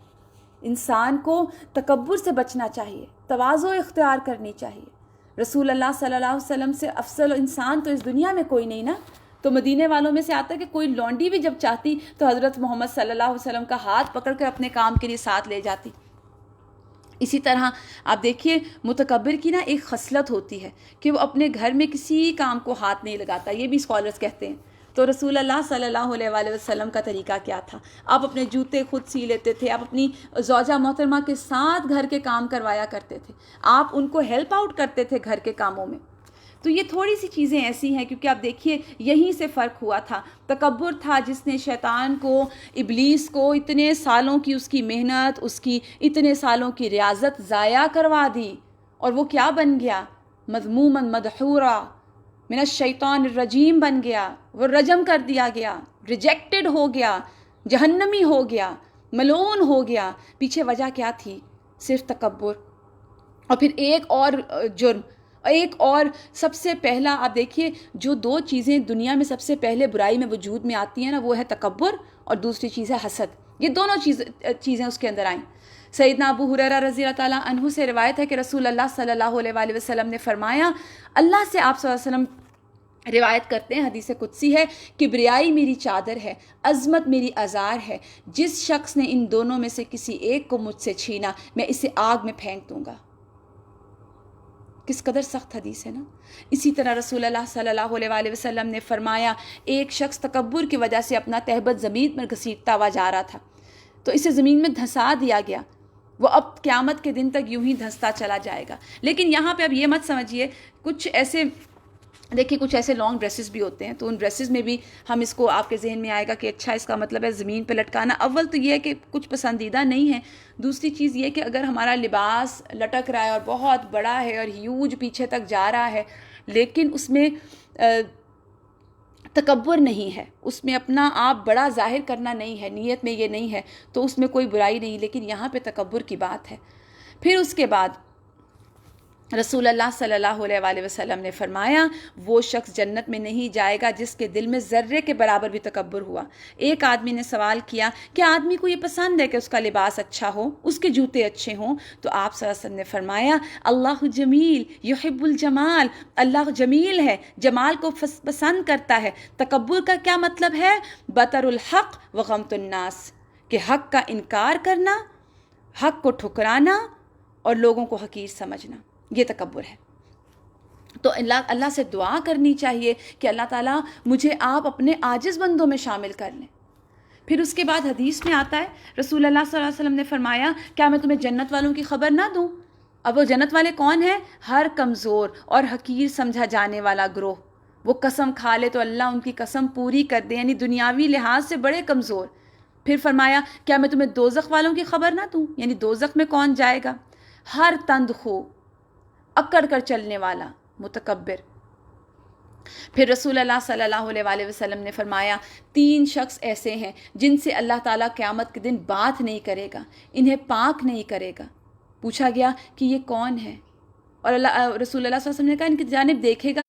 انسان کو تکبر سے بچنا چاہیے، تواضع اختیار کرنی چاہیے۔ رسول اللہ صلی اللہ علیہ وسلم سے افضل انسان تو اس دنیا میں کوئی نہیں نا۔ تو مدینے والوں میں سے آتا ہے کہ کوئی لونڈی بھی جب چاہتی تو حضرت محمد صلی اللہ علیہ وسلم کا ہاتھ پکڑ کر اپنے کام کے لیے ساتھ لے جاتی۔ اسی طرح آپ دیکھیے متکبر کی نا ایک خصلت ہوتی ہے کہ وہ اپنے گھر میں کسی کام کو ہاتھ نہیں لگاتا، یہ بھی اسکالرز کہتے ہیں۔ تو رسول اللہ صلی اللہ علیہ وآلہ وسلم کا طریقہ کیا تھا؟ آپ اپنے جوتے خود سی لیتے تھے، آپ اپنی زوجہ محترمہ کے ساتھ گھر کے کام کروایا کرتے تھے، آپ ان کو ہیلپ آؤٹ کرتے تھے گھر کے کاموں میں۔ تو یہ تھوڑی سی چیزیں ایسی ہیں، کیونکہ آپ دیکھیے یہیں سے فرق ہوا تھا۔ تکبر تھا جس نے شیطان کو، ابلیس کو اتنے سالوں کی اس کی محنت، اس کی اتنے سالوں کی ریاضت ضائع کروا دی، اور وہ کیا بن گیا؟ مذموما مدحورا من الشیطان الرجیم بن گیا، وہ رجم کر دیا گیا، ریجیکٹڈ ہو گیا، جہنمی ہو گیا، ملعون ہو گیا۔ پیچھے وجہ کیا تھی؟ صرف تکبر۔ اور پھر ایک اور جرم، ایک اور سب سے پہلا، آپ دیکھیے جو دو چیزیں دنیا میں سب سے پہلے برائی میں وجود میں آتی ہیں نا، وہ ہے تکبر اور دوسری چیز ہے حسد۔ یہ دونوں چیزیں اس کے اندر آئیں۔ سیدنا ابو ہریرہ رضی اللہ تعالیٰ عنہ سے روایت ہے کہ رسول اللہ صلی اللہ علیہ وآلہ وسلم نے فرمایا، اللہ سے آپ صلی اللہ علیہ وسلم روایت کرتے ہیں، حدیث قدسی ہے، کبریائی میری چادر ہے، عظمت میری ازار ہے، جس شخص نے ان دونوں میں سے کسی ایک کو مجھ سے چھینا میں اسے آگ میں پھینک دوں گا۔ کس قدر سخت حدیث ہے نا۔ اسی طرح رسول اللہ صلی اللہ علیہ وآلہ وسلم نے فرمایا، ایک شخص تکبر کی وجہ سے اپنا تہبت زمین میں گھسیٹتا ہوا جا رہا تھا، تو اسے زمین میں دھنسا دیا گیا، وہ اب قیامت کے دن تک یوں ہی دھنستا چلا جائے گا۔ لیکن یہاں پہ اب یہ مت سمجھیے، کچھ ایسے دیکھیے کچھ ایسے لانگ ڈریسز بھی ہوتے ہیں، تو ان ڈریسز میں بھی ہم اس کو، آپ کے ذہن میں آئے گا کہ اچھا اس کا مطلب ہے زمین پہ لٹکانا۔ اول تو یہ ہے کہ کچھ پسندیدہ نہیں ہے، دوسری چیز یہ کہ اگر ہمارا لباس لٹک رہا ہے اور بہت بڑا ہے اور ہیوج پیچھے تک جا رہا ہے، لیکن اس میں تکبر نہیں ہے، اس میں اپنا آپ بڑا ظاہر کرنا نہیں ہے، نیت میں یہ نہیں ہے، تو اس میں کوئی برائی نہیں، لیکن یہاں پہ تکبر کی بات ہے۔ پھر اس کے بعد رسول اللہ صلی اللہ علیہ وآلہ وسلم نے فرمایا، وہ شخص جنت میں نہیں جائے گا جس کے دل میں ذرے کے برابر بھی تکبر ہوا۔ ایک آدمی نے سوال کیا کہ آدمی کو یہ پسند ہے کہ اس کا لباس اچھا ہو، اس کے جوتے اچھے ہوں؟ تو آپ صلی اللہ علیہ وسلم نے فرمایا، اللہ جمیل یحب الجمال، اللہ جمیل ہے، جمال کو پسند کرتا ہے۔ تکبر کا کیا مطلب ہے؟ بطر الحق وغمط الناس، کہ حق کا انکار کرنا، حق کو ٹھکرانا اور لوگوں کو حقیر سمجھنا، یہ تکبر ہے۔ تو اللہ سے دعا کرنی چاہیے کہ اللہ تعالیٰ مجھے آپ اپنے عاجز بندوں میں شامل کر لیں۔ پھر اس کے بعد حدیث میں آتا ہے، رسول اللہ صلی اللہ علیہ وسلم نے فرمایا، کیا میں تمہیں جنت والوں کی خبر نہ دوں؟ اب وہ جنت والے کون ہیں؟ ہر کمزور اور حقیر سمجھا جانے والا گروہ، وہ قسم کھا لے تو اللہ ان کی قسم پوری کر دے، یعنی دنیاوی لحاظ سے بڑے کمزور۔ پھر فرمایا، کیا میں تمہیں دوزخ والوں کی خبر نہ دوں؟ یعنی دوزخ میں کون جائے گا؟ ہر تند خو، اکڑ کر چلنے والا، متکبر۔ پھر رسول اللہ صلی اللہ علیہ وآلہ وسلم نے فرمایا، 3 شخص ایسے ہیں جن سے اللہ تعالیٰ قیامت کے دن بات نہیں کرے گا، انہیں پاک نہیں کرے گا۔ پوچھا گیا کہ یہ کون ہے؟ اور رسول اللہ صلی اللہ علیہ وسلم نے کہا، ان کی جانب دیکھے گا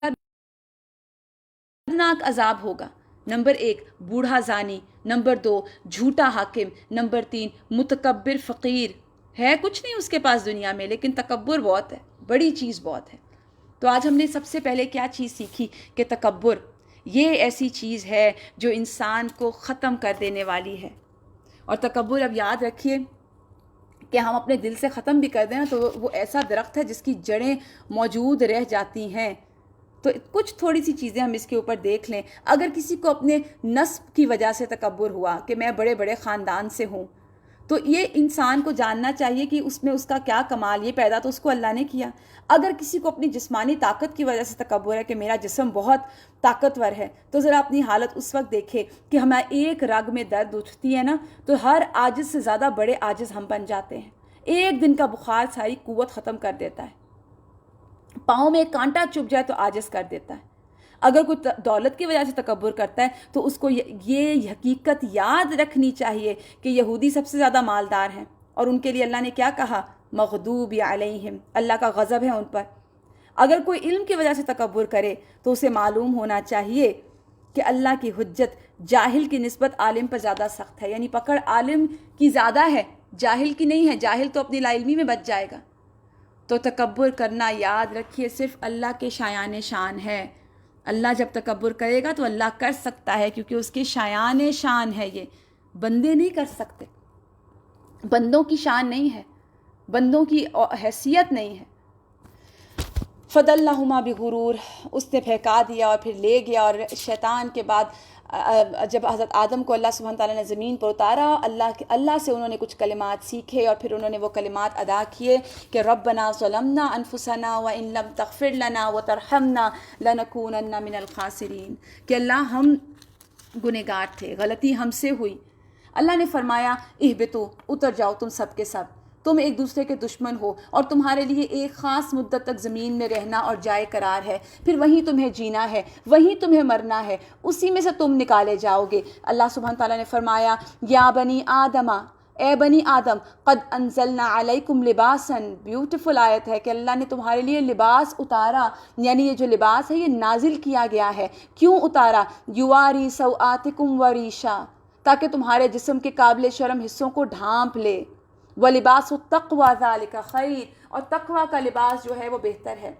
دردناک عذاب ہوگا۔ نمبر 1 بوڑھا زانی، نمبر 2 جھوٹا حاکم، نمبر 3 متکبر فقیر، ہے کچھ نہیں اس کے پاس دنیا میں لیکن تکبر بہت ہے، بڑی چیز بہت ہے۔ تو آج ہم نے سب سے پہلے کیا چیز سیکھی؟ کہ تکبر یہ ایسی چیز ہے جو انسان کو ختم کر دینے والی ہے۔ اور تکبر، اب یاد رکھیے کہ ہم اپنے دل سے ختم بھی کر دیں نا، تو وہ ایسا درخت ہے جس کی جڑیں موجود رہ جاتی ہیں۔ تو کچھ تھوڑی سی چیزیں ہم اس کے اوپر دیکھ لیں۔ اگر کسی کو اپنے نسب کی وجہ سے تکبر ہوا کہ میں بڑے بڑے خاندان سے ہوں، تو یہ انسان کو جاننا چاہیے کہ اس میں اس کا کیا کمال، یہ پیدا تو اس کو اللہ نے کیا۔ اگر کسی کو اپنی جسمانی طاقت کی وجہ سے تکبر ہے کہ میرا جسم بہت طاقتور ہے، تو ذرا اپنی حالت اس وقت دیکھے کہ ہمیں ایک رگ میں درد اٹھتی ہے نا، تو ہر عاجز سے زیادہ بڑے عاجز ہم بن جاتے ہیں۔ ایک دن کا بخار ساری قوت ختم کر دیتا ہے، پاؤں میں ایک کانٹا چبھ جائے تو عاجز کر دیتا ہے۔ اگر کوئی دولت کی وجہ سے تکبر کرتا ہے تو اس کو یہ حقیقت یاد رکھنی چاہیے کہ یہودی سب سے زیادہ مالدار ہیں، اور ان کے لیے اللہ نے کیا کہا؟ مغضوب علیہم، اللہ کا غضب ہے ان پر۔ اگر کوئی علم کی وجہ سے تکبر کرے تو اسے معلوم ہونا چاہیے کہ اللہ کی حجت جاہل کی نسبت عالم پر زیادہ سخت ہے، یعنی پکڑ عالم کی زیادہ ہے، جاہل کی نہیں ہے۔ جاہل تو اپنی لا علمی میں بچ جائے گا۔ تو تکبر کرنا، یاد رکھیے، صرف اللہ کے شایان شان ہے۔ اللہ جب تکبر کرے گا تو اللہ کر سکتا ہے، کیونکہ اس کے شایان شان ہے، یہ بندے نہیں کر سکتے، بندوں کی شان نہیں ہے، بندوں کی حیثیت نہیں ہے۔ فَدَلَّهُمَا بِغُرُورٍ، اس نے بہکا دیا اور پھر لے گیا. اور شیطان کے بعد جب حضرت آدم کو اللہ سبحانہ تعالیٰ نے زمین پر اتارا، اللہ سے انہوں نے کچھ کلمات سیکھے اور پھر انہوں نے وہ کلمات ادا کیے کہ ربنا ظلمنا انفسنا وان لم تغفر لنا وترحمنا لنکونن من الخاسرین، کہ اللہ ہم گنہگار تھے، غلطی ہم سے ہوئی. اللہ نے فرمایا اہبطوا، اتر جاؤ تم سب کے سب، تم ایک دوسرے کے دشمن ہو اور تمہارے لیے ایک خاص مدت تک زمین میں رہنا اور جائے قرار ہے، پھر وہیں تمہیں جینا ہے، وہیں تمہیں مرنا ہے، اسی میں سے تم نکالے جاؤ گے. اللہ سبحانہ تعالیٰ نے فرمایا یا بنی آدم، اے بنی آدم، قد انزلنا علیکم لباسا، بیوٹیفل آیت ہے کہ اللہ نے تمہارے لیے لباس اتارا، یعنی یہ جو لباس ہے یہ نازل کیا گیا ہے. کیوں اتارا؟ یواری سوآتکم وریشا، تاکہ تمہارے جسم کے قابل شرم حصوں کو ڈھانپ لے. وَلِبَاسُ التَّقْوَى ذَلِكَ خَيْرٌ، اور تقویٰ کا لباس جو ہے وہ بہتر ہے.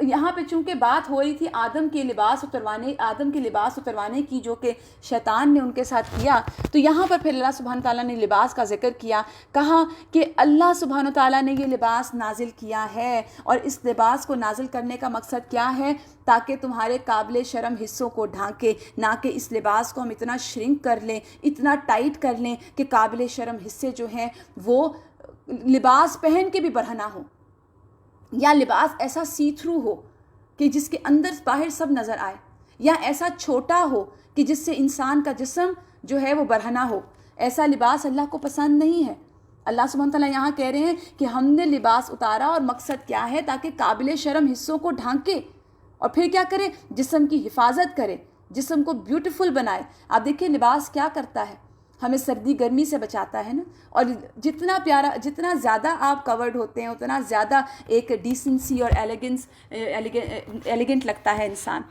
یہاں پہ چونکہ بات ہو رہی تھی آدم کے لباس اتروانے کی، جو کہ شیطان نے ان کے ساتھ کیا، تو یہاں پر پھر اللہ سبحانہ تعالیٰ نے لباس کا ذکر کیا. کہا کہ اللہ سبحانہ تعالیٰ نے یہ لباس نازل کیا ہے، اور اس لباس کو نازل کرنے کا مقصد کیا ہے؟ تاکہ تمہارے قابل شرم حصوں کو ڈھانکے، نہ کہ اس لباس کو ہم اتنا شرنک کر لیں، اتنا ٹائٹ کر لیں کہ قابل شرم حصے جو ہیں وہ لباس پہن کے بھی برہنہ ہوں، یا لباس ایسا سی تھرو ہو کہ جس کے اندر باہر سب نظر آئے، یا ایسا چھوٹا ہو کہ جس سے انسان کا جسم جو ہے وہ برہنہ ہو. ایسا لباس اللہ کو پسند نہیں ہے. اللہ سبحانہ تعالیٰ یہاں کہہ رہے ہیں کہ ہم نے لباس اتارا، اور مقصد کیا ہے؟ تاکہ قابل شرم حصوں کو ڈھانکے اور پھر کیا کرے؟ جسم کی حفاظت کرے، جسم کو بیوٹیفل بنائے. آپ دیکھیں لباس کیا کرتا ہے، ہمیں سردی گرمی سے بچاتا ہے نا، اور جتنا پیارا، جتنا زیادہ آپ کورڈ ہوتے ہیں اتنا زیادہ ایک ڈیسنسی اور ایلیگنٹ لگتا ہے انسان.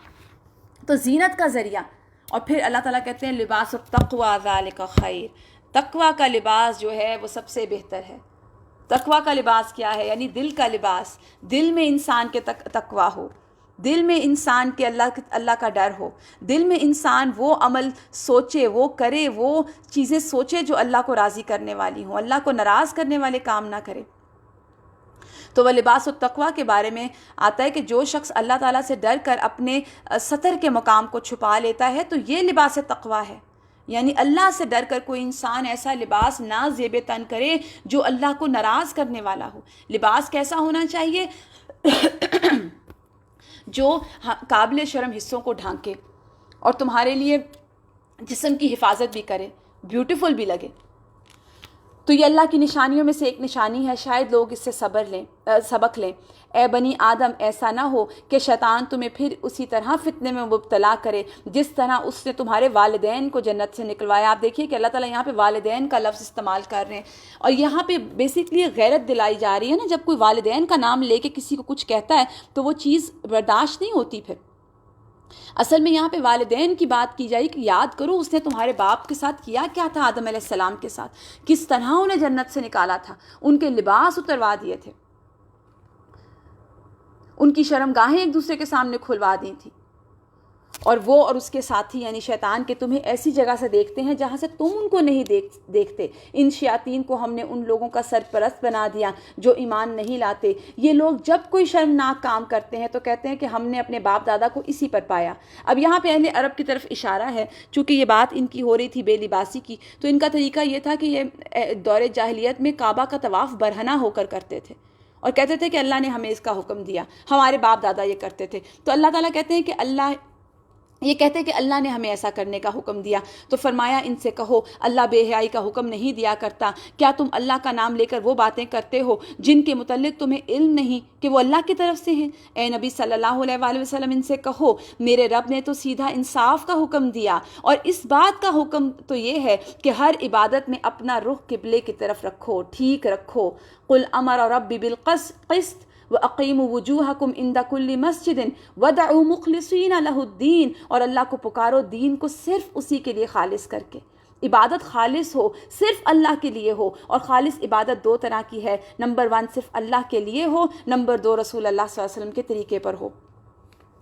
تو زینت کا ذریعہ. اور پھر اللہ تعالیٰ کہتے ہیں لباس التقوی ذالک خیر، تقوی کا لباس جو ہے وہ سب سے بہتر ہے. تقوی کا لباس کیا ہے؟ یعنی دل کا لباس. دل میں انسان کے تقوی ہو، دل میں انسان کے اللہ کا ڈر ہو، دل میں انسان وہ عمل سوچے، وہ کرے، وہ چیزیں سوچے جو اللہ کو راضی کرنے والی ہوں، اللہ کو ناراض کرنے والے کام نہ کرے. تو وہ لباس التقویٰ کے بارے میں آتا ہے کہ جو شخص اللہ تعالیٰ سے ڈر کر اپنے ستر کے مقام کو چھپا لیتا ہے تو یہ لباس تقویٰ ہے. یعنی اللہ سے ڈر کر کوئی انسان ایسا لباس نہ زیب تن کرے جو اللہ کو ناراض کرنے والا ہو. لباس کیسا ہونا چاہیے؟ جو قابل شرم حصوں کو ڈھانکے اور تمہارے لیے جسم کی حفاظت بھی کرے، بیوٹیفل بھی لگے. تو یہ اللہ کی نشانیوں میں سے ایک نشانی ہے، شاید لوگ اس سے سبق لیں. اے بنی آدم، ایسا نہ ہو کہ شیطان تمہیں پھر اسی طرح فتنے میں مبتلا کرے جس طرح اس نے تمہارے والدین کو جنت سے نکلوایا. آپ دیکھیے کہ اللہ تعالیٰ یہاں پہ والدین کا لفظ استعمال کر رہے ہیں، اور یہاں پہ بیسکلی غیرت دلائی جا رہی ہے نا. جب کوئی والدین کا نام لے کے کسی کو کچھ کہتا ہے تو وہ چیز برداشت نہیں ہوتی. پھر اصل میں یہاں پہ والدین کی بات کی جائے کہ یاد کرو اس نے تمہارے باپ کے ساتھ کیا کیا تھا، آدم علیہ السلام کے ساتھ، کس طرح انہیں جنت سے نکالا تھا، ان کے لباس اتروا دیے تھے، ان کی شرمگاہیں ایک دوسرے کے سامنے کھلوا دی تھی. اور وہ اور اس کے ساتھی یعنی شیطان کے تمہیں ایسی جگہ سے دیکھتے ہیں جہاں سے تم ان کو نہیں دیکھتے. ان شیاطین کو ہم نے ان لوگوں کا سرپرست بنا دیا جو ایمان نہیں لاتے. یہ لوگ جب کوئی شرمناک کام کرتے ہیں تو کہتے ہیں کہ ہم نے اپنے باپ دادا کو اسی پر پایا. اب یہاں پہ اہل عرب کی طرف اشارہ ہے، چونکہ یہ بات ان کی ہو رہی تھی بے لباسی کی، تو ان کا طریقہ یہ تھا کہ یہ دور جاہلیت میں کعبہ کا طواف برہنہ ہو کر کرتے تھے اور کہتے تھے کہ اللہ نے ہمیں اس کا حکم دیا، ہمارے باپ دادا یہ کرتے تھے. تو اللہ تعالیٰ کہتے ہیں کہ یہ کہتے ہیں کہ اللہ نے ہمیں ایسا کرنے کا حکم دیا. تو فرمایا ان سے کہو اللہ بے حیائی کا حکم نہیں دیا کرتا. کیا تم اللہ کا نام لے کر وہ باتیں کرتے ہو جن کے متعلق تمہیں علم نہیں کہ وہ اللہ کی طرف سے ہیں؟ اے نبی صلی اللہ علیہ وآلہ وسلم ان سے کہو میرے رب نے تو سیدھا انصاف کا حکم دیا، اور اس بات کا حکم تو یہ ہے کہ ہر عبادت میں اپنا رخ قبلے کی طرف رکھو، ٹھیک رکھو. قل امر ربی بالقسط وَأَقِيمُوا وُجُوهَكُمْ عِنْدَ كُلِّ مَسْجِدٍ وَادْعُوا مُخْلِصِينَ لَهُ الدِّينَ، اور اللہ کو پکارو دین کو صرف اسی کے لیے خالص کر کے. عبادت خالص ہو، صرف اللہ کے لیے ہو. اور خالص عبادت دو طرح کی ہے، نمبر 1 صرف اللہ کے لیے ہو، نمبر 2 رسول اللہ صلی اللہ علیہ وسلم کے طریقے پر ہو.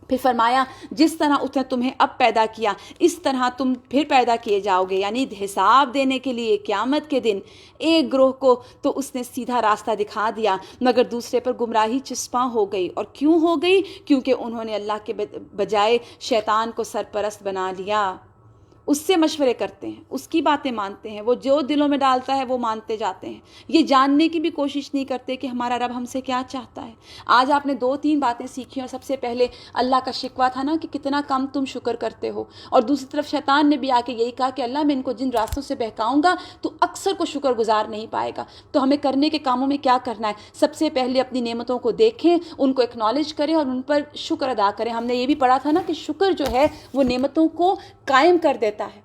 پھر فرمایا جس طرح اس نے تمہیں اب پیدا کیا اس طرح تم پھر پیدا کیے جاؤ گے، یعنی حساب دینے کے لیے قیامت کے دن۔ ایک گروہ کو تو اس نے سیدھا راستہ دکھا دیا مگر دوسرے پر گمراہی چسپاں ہو گئی، اور کیوں ہو گئی؟ کیونکہ انہوں نے اللہ کے بجائے شیطان کو سرپرست بنا لیا، اس سے مشورے کرتے ہیں، اس کی باتیں مانتے ہیں، وہ جو دلوں میں ڈالتا ہے وہ مانتے جاتے ہیں، یہ جاننے کی بھی کوشش نہیں کرتے کہ ہمارا رب ہم سے کیا چاہتا ہے۔ آج آپ نے 2-3 باتیں سیکھی، اور سب سے پہلے اللہ کا شکوہ تھا نا کہ کتنا کم تم شکر کرتے ہو، اور دوسری طرف شیطان نے بھی آ کے یہی کہا کہ اللہ میں ان کو جن راستوں سے بہکاؤں گا تو اکثر کو شکر گزار نہیں پائے گا۔ تو ہمیں کرنے کے کاموں میں کیا کرنا ہے؟ سب سے پہلے اپنی نعمتوں کو دیکھیں، ان کو ایکنالج کریں اور ان پر شکر ادا کریں۔ ہم نے یہ بھی پڑھا تھا نا کہ شکر جو ہے وہ نعمتوں کو قائم کر دیتا ہے،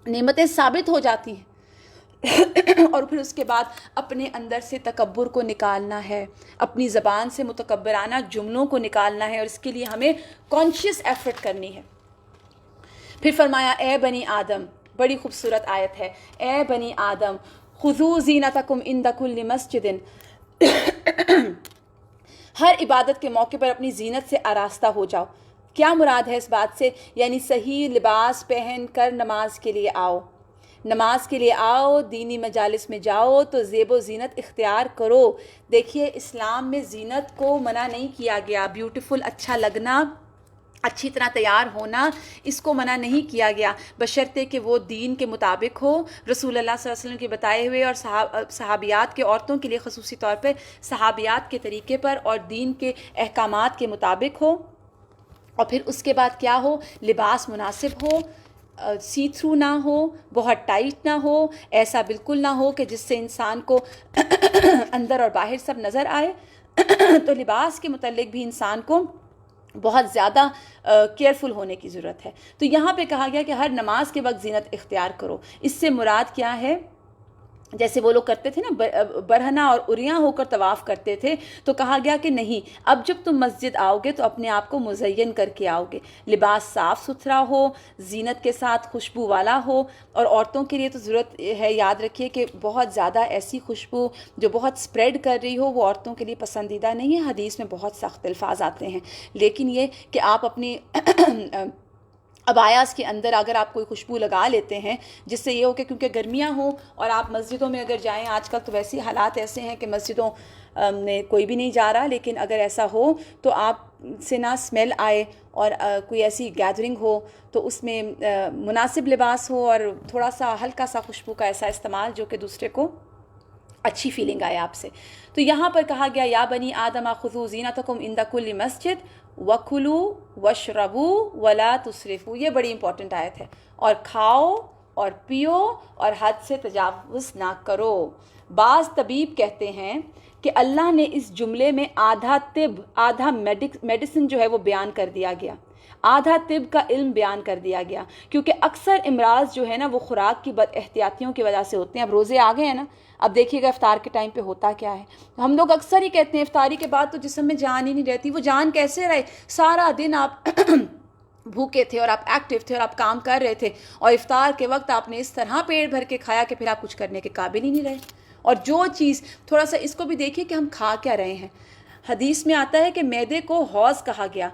نعمتیں ثابت ہو جاتی ہیں۔ اور پھر اس کے بعد اپنے اندر سے تکبر کو نکالنا ہے، اپنی زبان سے متکبرانہ جملوں کو نکالنا ہے، اور اس کے لیے ہمیں کانشیس ایفرٹ کرنی ہے۔ پھر فرمایا اے بنی آدم، بڑی خوبصورت آیت ہے، اے بنی آدم خذوا زینتکم عند کل مسجد، ہر عبادت کے موقع پر اپنی زینت سے آراستہ ہو جاؤ۔ کیا مراد ہے اس بات سے؟ یعنی صحیح لباس پہن کر نماز کے لیے آؤ، نماز کے لیے آؤ، دینی مجالس میں جاؤ تو زیب و زینت اختیار کرو۔ دیکھیے اسلام میں زینت کو منع نہیں کیا گیا، بیوٹیفل، اچھا لگنا، اچھی طرح تیار ہونا، اس کو منع نہیں کیا گیا، بشرطے کہ وہ دین کے مطابق ہو، رسول اللہ صلی اللہ علیہ وسلم کے بتائے ہوئے، اور صحابیات کے، عورتوں کے لیے خصوصی طور پہ صحابیات کے طریقے پر اور دین کے احکامات کے مطابق ہو۔ اور پھر اس کے بعد کیا ہو؟ لباس مناسب ہو، سی تھرو نہ ہو، بہت ٹائٹ نہ ہو، ایسا بالکل نہ ہو کہ جس سے انسان کو اندر اور باہر سب نظر آئے۔ تو لباس کے متعلق بھی انسان کو بہت زیادہ کیئرفل ہونے کی ضرورت ہے۔ تو یہاں پہ کہا گیا کہ ہر نماز کے وقت زینت اختیار کرو۔ اس سے مراد کیا ہے؟ جیسے وہ لوگ کرتے تھے نا، برہنہ اور عریاں ہو کر طواف کرتے تھے، تو کہا گیا کہ نہیں، اب جب تم مسجد آؤ گے تو اپنے آپ کو مزین کر کے آؤ گے، لباس صاف ستھرا ہو، زینت کے ساتھ خوشبو والا ہو۔ اور عورتوں کے لیے تو ضرورت ہے، یاد رکھیے کہ بہت زیادہ ایسی خوشبو جو بہت سپریڈ کر رہی ہو وہ عورتوں کے لیے پسندیدہ نہیں ہے، حدیث میں بہت سخت الفاظ آتے ہیں۔ لیکن یہ کہ آپ اپنی ابایاس کے اندر اگر آپ کوئی خوشبو لگا لیتے ہیں، جس سے یہ ہو کہ کیونکہ گرمیاں ہوں اور آپ مسجدوں میں اگر جائیں، آج کل تو ویسے حالات ایسے ہیں کہ مسجدوں میں کوئی بھی نہیں جا رہا، لیکن اگر ایسا ہو تو آپ سے نہ اسمیل آئے، اور کوئی ایسی گیدرنگ ہو تو اس میں مناسب لباس ہو اور تھوڑا سا ہلکا سا خوشبو کا ایسا استعمال جو کہ دوسرے کو اچھی فیلنگ آئے آپ سے۔ تو یہاں پر کہا گیا یا بنی آدم خذوا زینتکم عند کل مسجد وَكُلُوا وَاشْرَبُوا وَلَا تُسْرِفُوا، یہ بڑی امپورٹنٹ آیت ہے، اور کھاؤ اور پیو اور حد سے تجاوز نہ کرو۔ بعض طبیب کہتے ہیں کہ اللہ نے اس جملے میں آدھا طب، آدھا میڈیسن جو ہے وہ بیان کر دیا گیا، آدھا طب کا علم بیان کر دیا گیا، کیونکہ اکثر امراض جو ہے نا وہ خوراک کی بد احتیاطیوں کی وجہ سے ہوتے ہیں۔ اب روزے آ گئے ہیں نا، اب دیکھیے گا افطار کے ٹائم پہ ہوتا کیا ہے، ہم لوگ اکثر ہی کہتے ہیں افطاری کے بعد تو جسم میں جان ہی نہیں رہتی۔ وہ جان کیسے رہے؟ سارا دن آپ بھوکے تھے اور آپ ایکٹیو تھے اور آپ کام کر رہے تھے، اور افطار کے وقت آپ نے اس طرح پیٹ بھر کے کھایا کہ پھر آپ کچھ کرنے کے قابل ہی نہیں رہے۔ اور جو چیز، تھوڑا سا اس کو بھی دیکھیے کہ ہم کھا کیا رہے ہیں۔ حدیث میں آتا ہے کہ معدے کو حوض کہا گیا،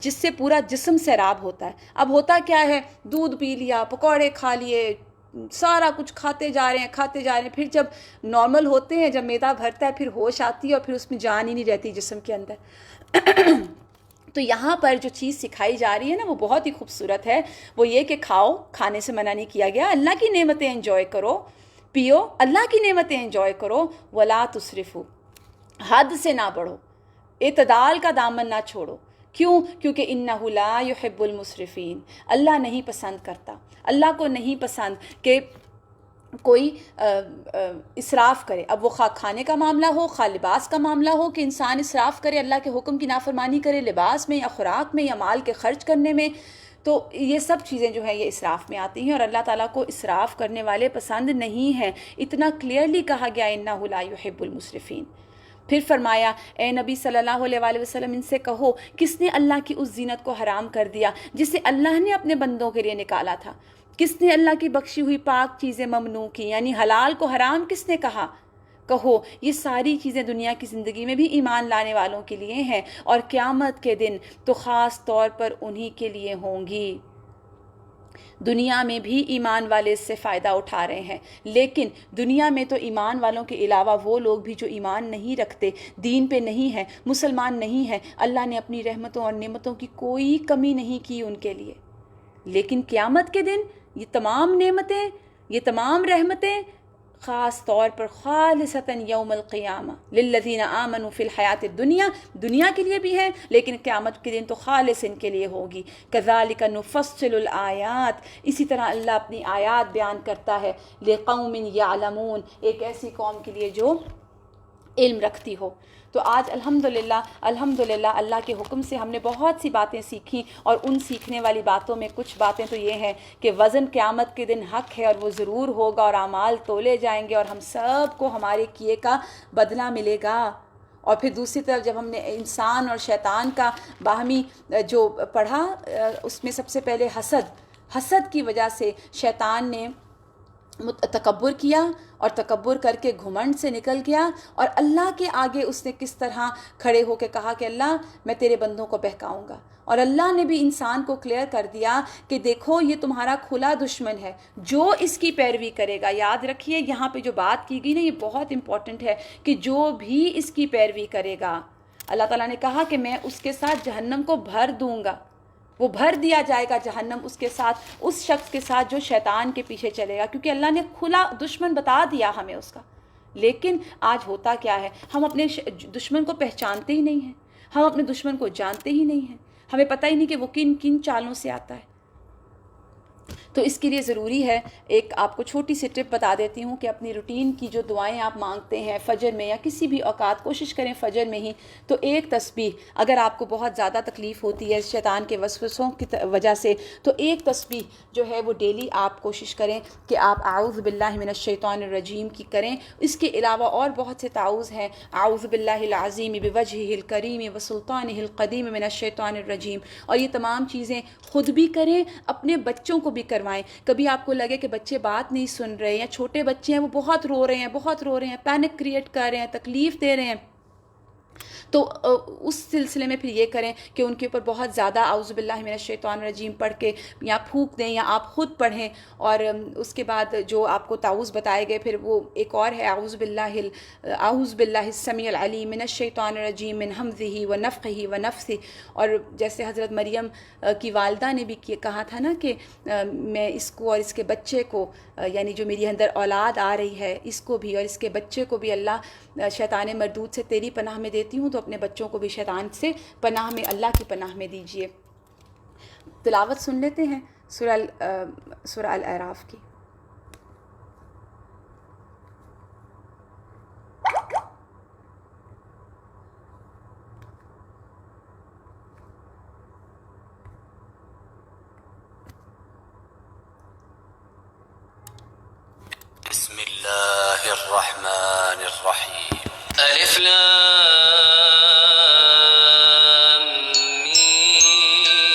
جس سے پورا جسم سیراب ہوتا ہے۔ اب ہوتا کیا ہے؟ دودھ پی لیا، پکوڑے کھا لیے، سارا کچھ کھاتے جا رہے ہیں، پھر جب نارمل ہوتے ہیں، جب معدہ بھرتا ہے، پھر ہوش آتی ہے اور پھر اس میں جان ہی نہیں رہتی جسم کے اندر۔ تو یہاں پر جو چیز سکھائی جا رہی ہے نا وہ بہت ہی خوبصورت ہے، وہ یہ کہ کھاؤ، کھانے سے منع نہیں کیا گیا، اللہ کی نعمتیں انجوائے کرو، پیو، اللہ کی نعمتیں انجوائے کرو، ولا تسرفو، حد سے نہ بڑھو، اعتدال کا دامن نہ چھوڑو۔ کیوں؟ کیونکہ انہ لا یحب المسرفین، اللہ نہیں پسند کرتا، اللہ کو نہیں پسند کہ کوئی اسراف کرے۔ اب وہ خواہ کھانے کا معاملہ ہو، خواہ لباس کا معاملہ ہو، کہ انسان اسراف کرے، اللہ کے حکم کی نافرمانی کرے، لباس میں یا خوراک میں یا مال کے خرچ کرنے میں، تو یہ سب چیزیں جو ہیں یہ اسراف میں آتی ہیں، اور اللہ تعالیٰ کو اسراف کرنے والے پسند نہیں ہیں۔ اتنا کلیئرلی کہا گیا انہ لا یحب المسرفین۔ پھر فرمایا اے نبی صلی اللہ علیہ وآلہ وسلم، ان سے کہو کس نے اللہ کی اس زینت کو حرام کر دیا جسے اللہ نے اپنے بندوں کے لیے نکالا تھا؟ کس نے اللہ کی بخشی ہوئی پاک چیزیں ممنوع کی، یعنی حلال کو حرام کس نے کہا؟ کہو یہ ساری چیزیں دنیا کی زندگی میں بھی ایمان لانے والوں کے لیے ہیں، اور قیامت کے دن تو خاص طور پر انہی کے لیے ہوں گی۔ دنیا میں بھی ایمان والے اس سے فائدہ اٹھا رہے ہیں، لیکن دنیا میں تو ایمان والوں کے علاوہ وہ لوگ بھی جو ایمان نہیں رکھتے، دین پہ نہیں ہیں، مسلمان نہیں ہیں، اللہ نے اپنی رحمتوں اور نعمتوں کی کوئی کمی نہیں کی ان کے لیے۔ لیکن قیامت کے دن یہ تمام نعمتیں، یہ تمام رحمتیں خاص طور پر خالصتاً یوم القیامہ للذین آمنوا فی الحیات الدنیا، دنیا کے لیے بھی ہے لیکن قیامت کے دن تو خالص ان کے لیے ہوگی۔ کذالک نفصل الآیات، اسی طرح اللہ اپنی آیات بیان کرتا ہے، لقوم یعلمون، ایک ایسی قوم کے لیے جو علم رکھتی ہو۔ تو آج الحمدللہ اللہ کے حکم سے ہم نے بہت سی باتیں سیکھیں، اور ان سیکھنے والی باتوں میں کچھ باتیں تو یہ ہیں کہ وزن قیامت کے دن حق ہے اور وہ ضرور ہوگا، اور اعمال تولے جائیں گے اور ہم سب کو ہمارے کیے کا بدلہ ملے گا۔ اور پھر دوسری طرف جب ہم نے انسان اور شیطان کا باہمی جو پڑھا، اس میں سب سے پہلے حسد کی وجہ سے شیطان نے تکبر کیا، اور تکبر کر کے گھمنڈ سے نکل گیا، اور اللہ کے آگے اس نے کس طرح کھڑے ہو کے کہا کہ اللہ میں تیرے بندوں کو بہکاؤں گا، اور اللہ نے بھی انسان کو کلیئر کر دیا کہ دیکھو یہ تمہارا کھلا دشمن ہے، جو اس کی پیروی کرے گا۔ یاد رکھیے یہاں پہ جو بات کی گئی نا، یہ بہت امپورٹنٹ ہے کہ جو بھی اس کی پیروی کرے گا، اللہ تعالیٰ نے کہا کہ میں اس کے ساتھ جہنم کو بھر دوں گا، وہ بھر دیا جائے گا جہنم اس کے ساتھ، اس شخص کے ساتھ جو شیطان کے پیچھے چلے گا، کیونکہ اللہ نے کھلا دشمن بتا دیا ہمیں اس کا۔ لیکن آج ہوتا کیا ہے، ہم اپنے دشمن کو پہچانتے ہی نہیں ہیں، ہم اپنے دشمن کو جانتے ہی نہیں ہیں، ہمیں پتہ ہی نہیں کہ وہ کن کن چالوں سے آتا ہے۔ تو اس کے لیے ضروری ہے، ایک آپ کو چھوٹی سی ٹپ بتا دیتی ہوں کہ اپنی روٹین کی جو دعائیں آپ مانگتے ہیں فجر میں یا کسی بھی اوقات، کوشش کریں فجر میں ہی تو ایک تسبیح، اگر آپ کو بہت زیادہ تکلیف ہوتی ہے شیطان کے وسوسوں کی وجہ سے، تو ایک تسبیح جو ہے وہ ڈیلی آپ کوشش کریں کہ آپ اعوذ باللہ من الشیطان الرجیم کی کریں۔ اس کے علاوہ اور بہت سے تعوذ ہیں، اعوذ باللہ العظیم بوجہہ الکریم وسلطانہ القدیم من الشیطان الرجیم، اور یہ تمام چیزیں خود بھی کریں، اپنے بچوں کو بھی کروائیں۔ کبھی آپ کو لگے کہ بچے بات نہیں سن رہے، یا چھوٹے بچے ہیں وہ بہت رو رہے ہیں، پینک کریٹ کر رہے ہیں، تکلیف دے رہے ہیں، تو اس سلسلے میں پھر یہ کریں کہ ان کے اوپر بہت زیادہ اعوذ باللہ من الشیطان الرجیم پڑھ کے یا پھونک دیں، یا آپ خود پڑھیں، اور اس کے بعد جو آپ کو تعوذ بتائے گئے پھر وہ ایک اور ہے اعوذ باللہ السمیع العلیم من الشیطان الرجیم من حمزہ ونفخہ ونفثہ، اور جیسے حضرت مریم کی والدہ نے بھی کہا تھا نا کہ میں اس کو اور اس کے بچے کو، یعنی جو میری اندر اولاد آ رہی ہے اس کو بھی اور اس کے بچے کو بھی اللہ شیطان مردود سے تیری پناہ میں دیتی ہوں، تو اپنے بچوں کو بھی شیطان سے پناہ میں، اللہ کی پناہ میں دیجیے۔ تلاوت سن لیتے ہیں سورہ الاعراف کی۔ بسم اللہ الرحمن الرحیم، الف لام میم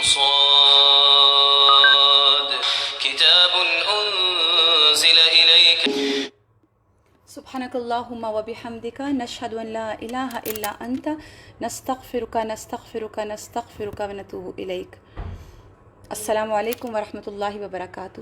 صاد، کتاب انزل الیک۔ سبحانک اللہم وبحمدک، نشہد ان لا الہ الا انت، نستغفرک ونتوب الیک۔ السلام علیکم ورحمۃ اللہ وبرکاتہ۔